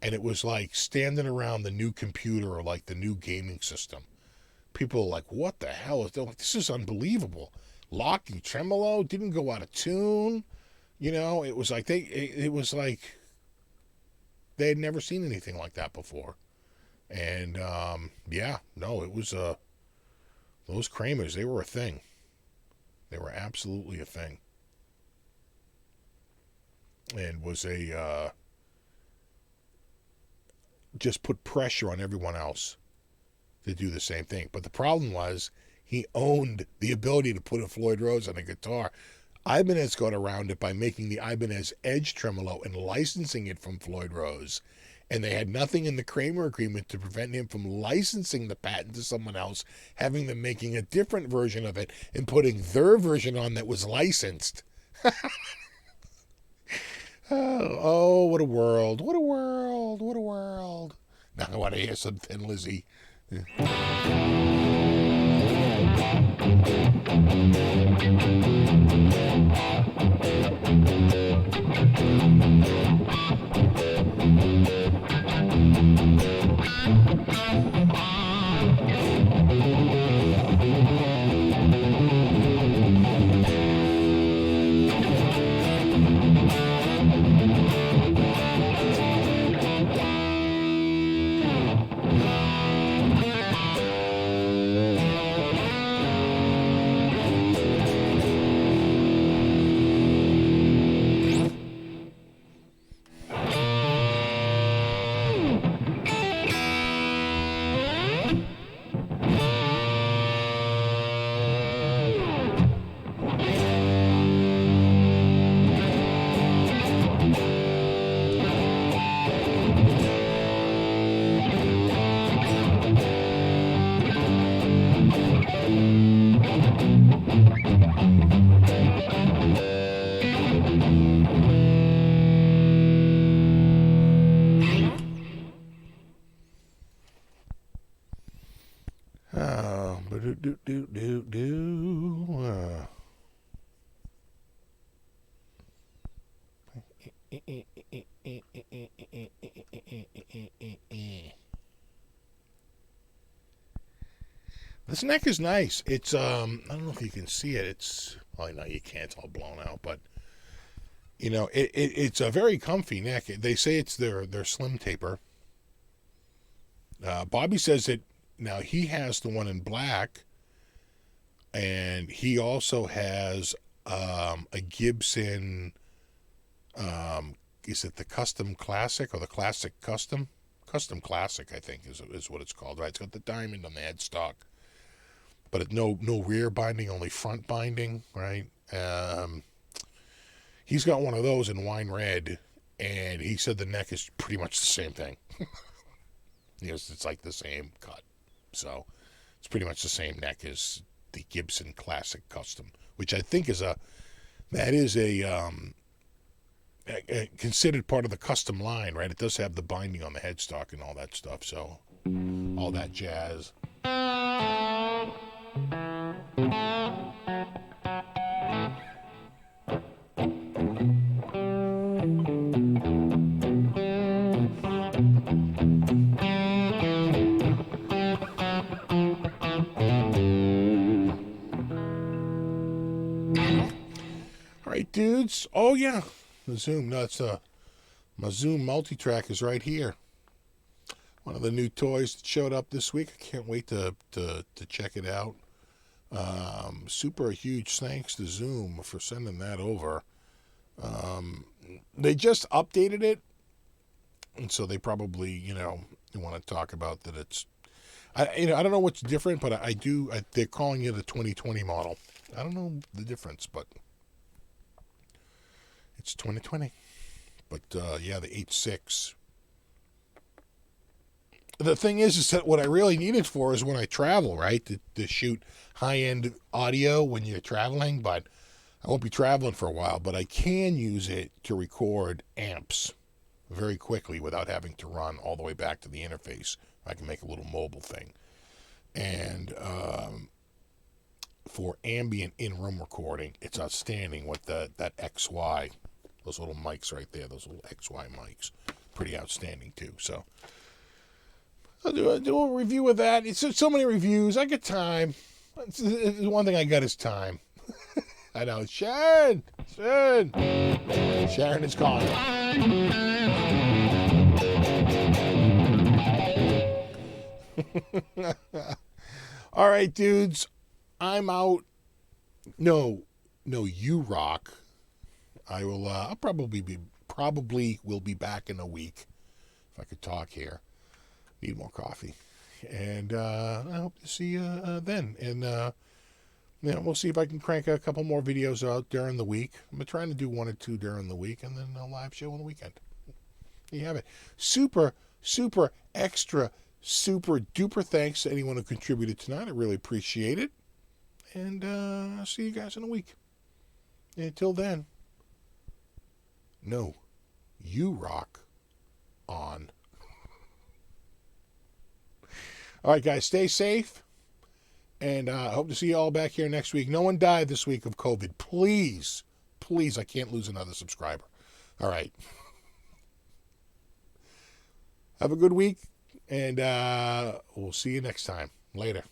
and it was like standing around the new computer or like the new gaming system. People were like, "What the hell is that? Like, this is unbelievable." Locking tremolo didn't go out of tune. It was like it was like they had never seen anything like that before. And yeah, no, it was those Kramers. They were a thing. They were absolutely a thing. And was a just put pressure on everyone else to do the same thing. But the problem was he owned the ability to put a Floyd Rose on a guitar. Ibanez got around it by making the Ibanez Edge tremolo and licensing it from Floyd Rose. And they had nothing in the Kramer agreement to prevent him from licensing the patent to someone else, having them making a different version of it and putting their version on that was licensed. Oh, what a world. What a world. What a world. Now I want to hear some Thin Lizzy. This neck is nice. It's I don't know if you can see it. It's, well, no, you can't. It's all blown out, but it's a very comfy neck. They say it's their slim taper. Bobby says that now he has the one in black, and he also has a Gibson. Is it the Custom Classic or the Classic Custom? Custom Classic, I think, is what it's called. Right? It's got the diamond on the headstock, but it's no rear binding, only front binding. Right? He's got one of those in wine red, and he said the neck is pretty much the same thing. It's like the same cut, so it's pretty much the same neck as the Gibson Classic Custom, which I think is considered part of the custom line, right? It does have the binding on the headstock and all that stuff, so all that jazz. right, dudes. Oh, yeah. The Zoom. No, it's my Zoom multi-track is right here. One of the new toys that showed up this week. I can't wait to check it out. Super huge thanks to Zoom for sending that over. They just updated it, and so they probably, want to talk about that it's... I don't know what's different, but they're calling it a 2020 model. I don't know the difference, but it's 2020. But, yeah, the 8.6. The thing is that what I really need it for is when I travel, right? To shoot high-end audio when you're traveling, but I won't be traveling for a while. But I can use it to record amps very quickly without having to run all the way back to the interface. I can make a little mobile thing. And for ambient in-room recording, it's outstanding with that XY, those little mics right there, those little XY mics. Pretty outstanding, too. So I'll do a review of that. It's so many reviews. I got time. It's one thing I got is time. I know. Sharon! Sharon is gone. All right, dudes. I'm out. No, you rock. I'll probably will be back in a week if I could talk here. Need more coffee, and I hope to see you then. And we'll see if I can crank a couple more videos out during the week. I'm trying to do 1 or 2 during the week, and then a live show on the weekend. There you have it. Super, super extra, super duper thanks to anyone who contributed tonight. I really appreciate it. And I'll see you guys in a week. And until then, no, you rock on. All right, guys, stay safe. And I hope to see you all back here next week. No one died this week of COVID. Please, I can't lose another subscriber. All right. Have a good week, and we'll see you next time. Later.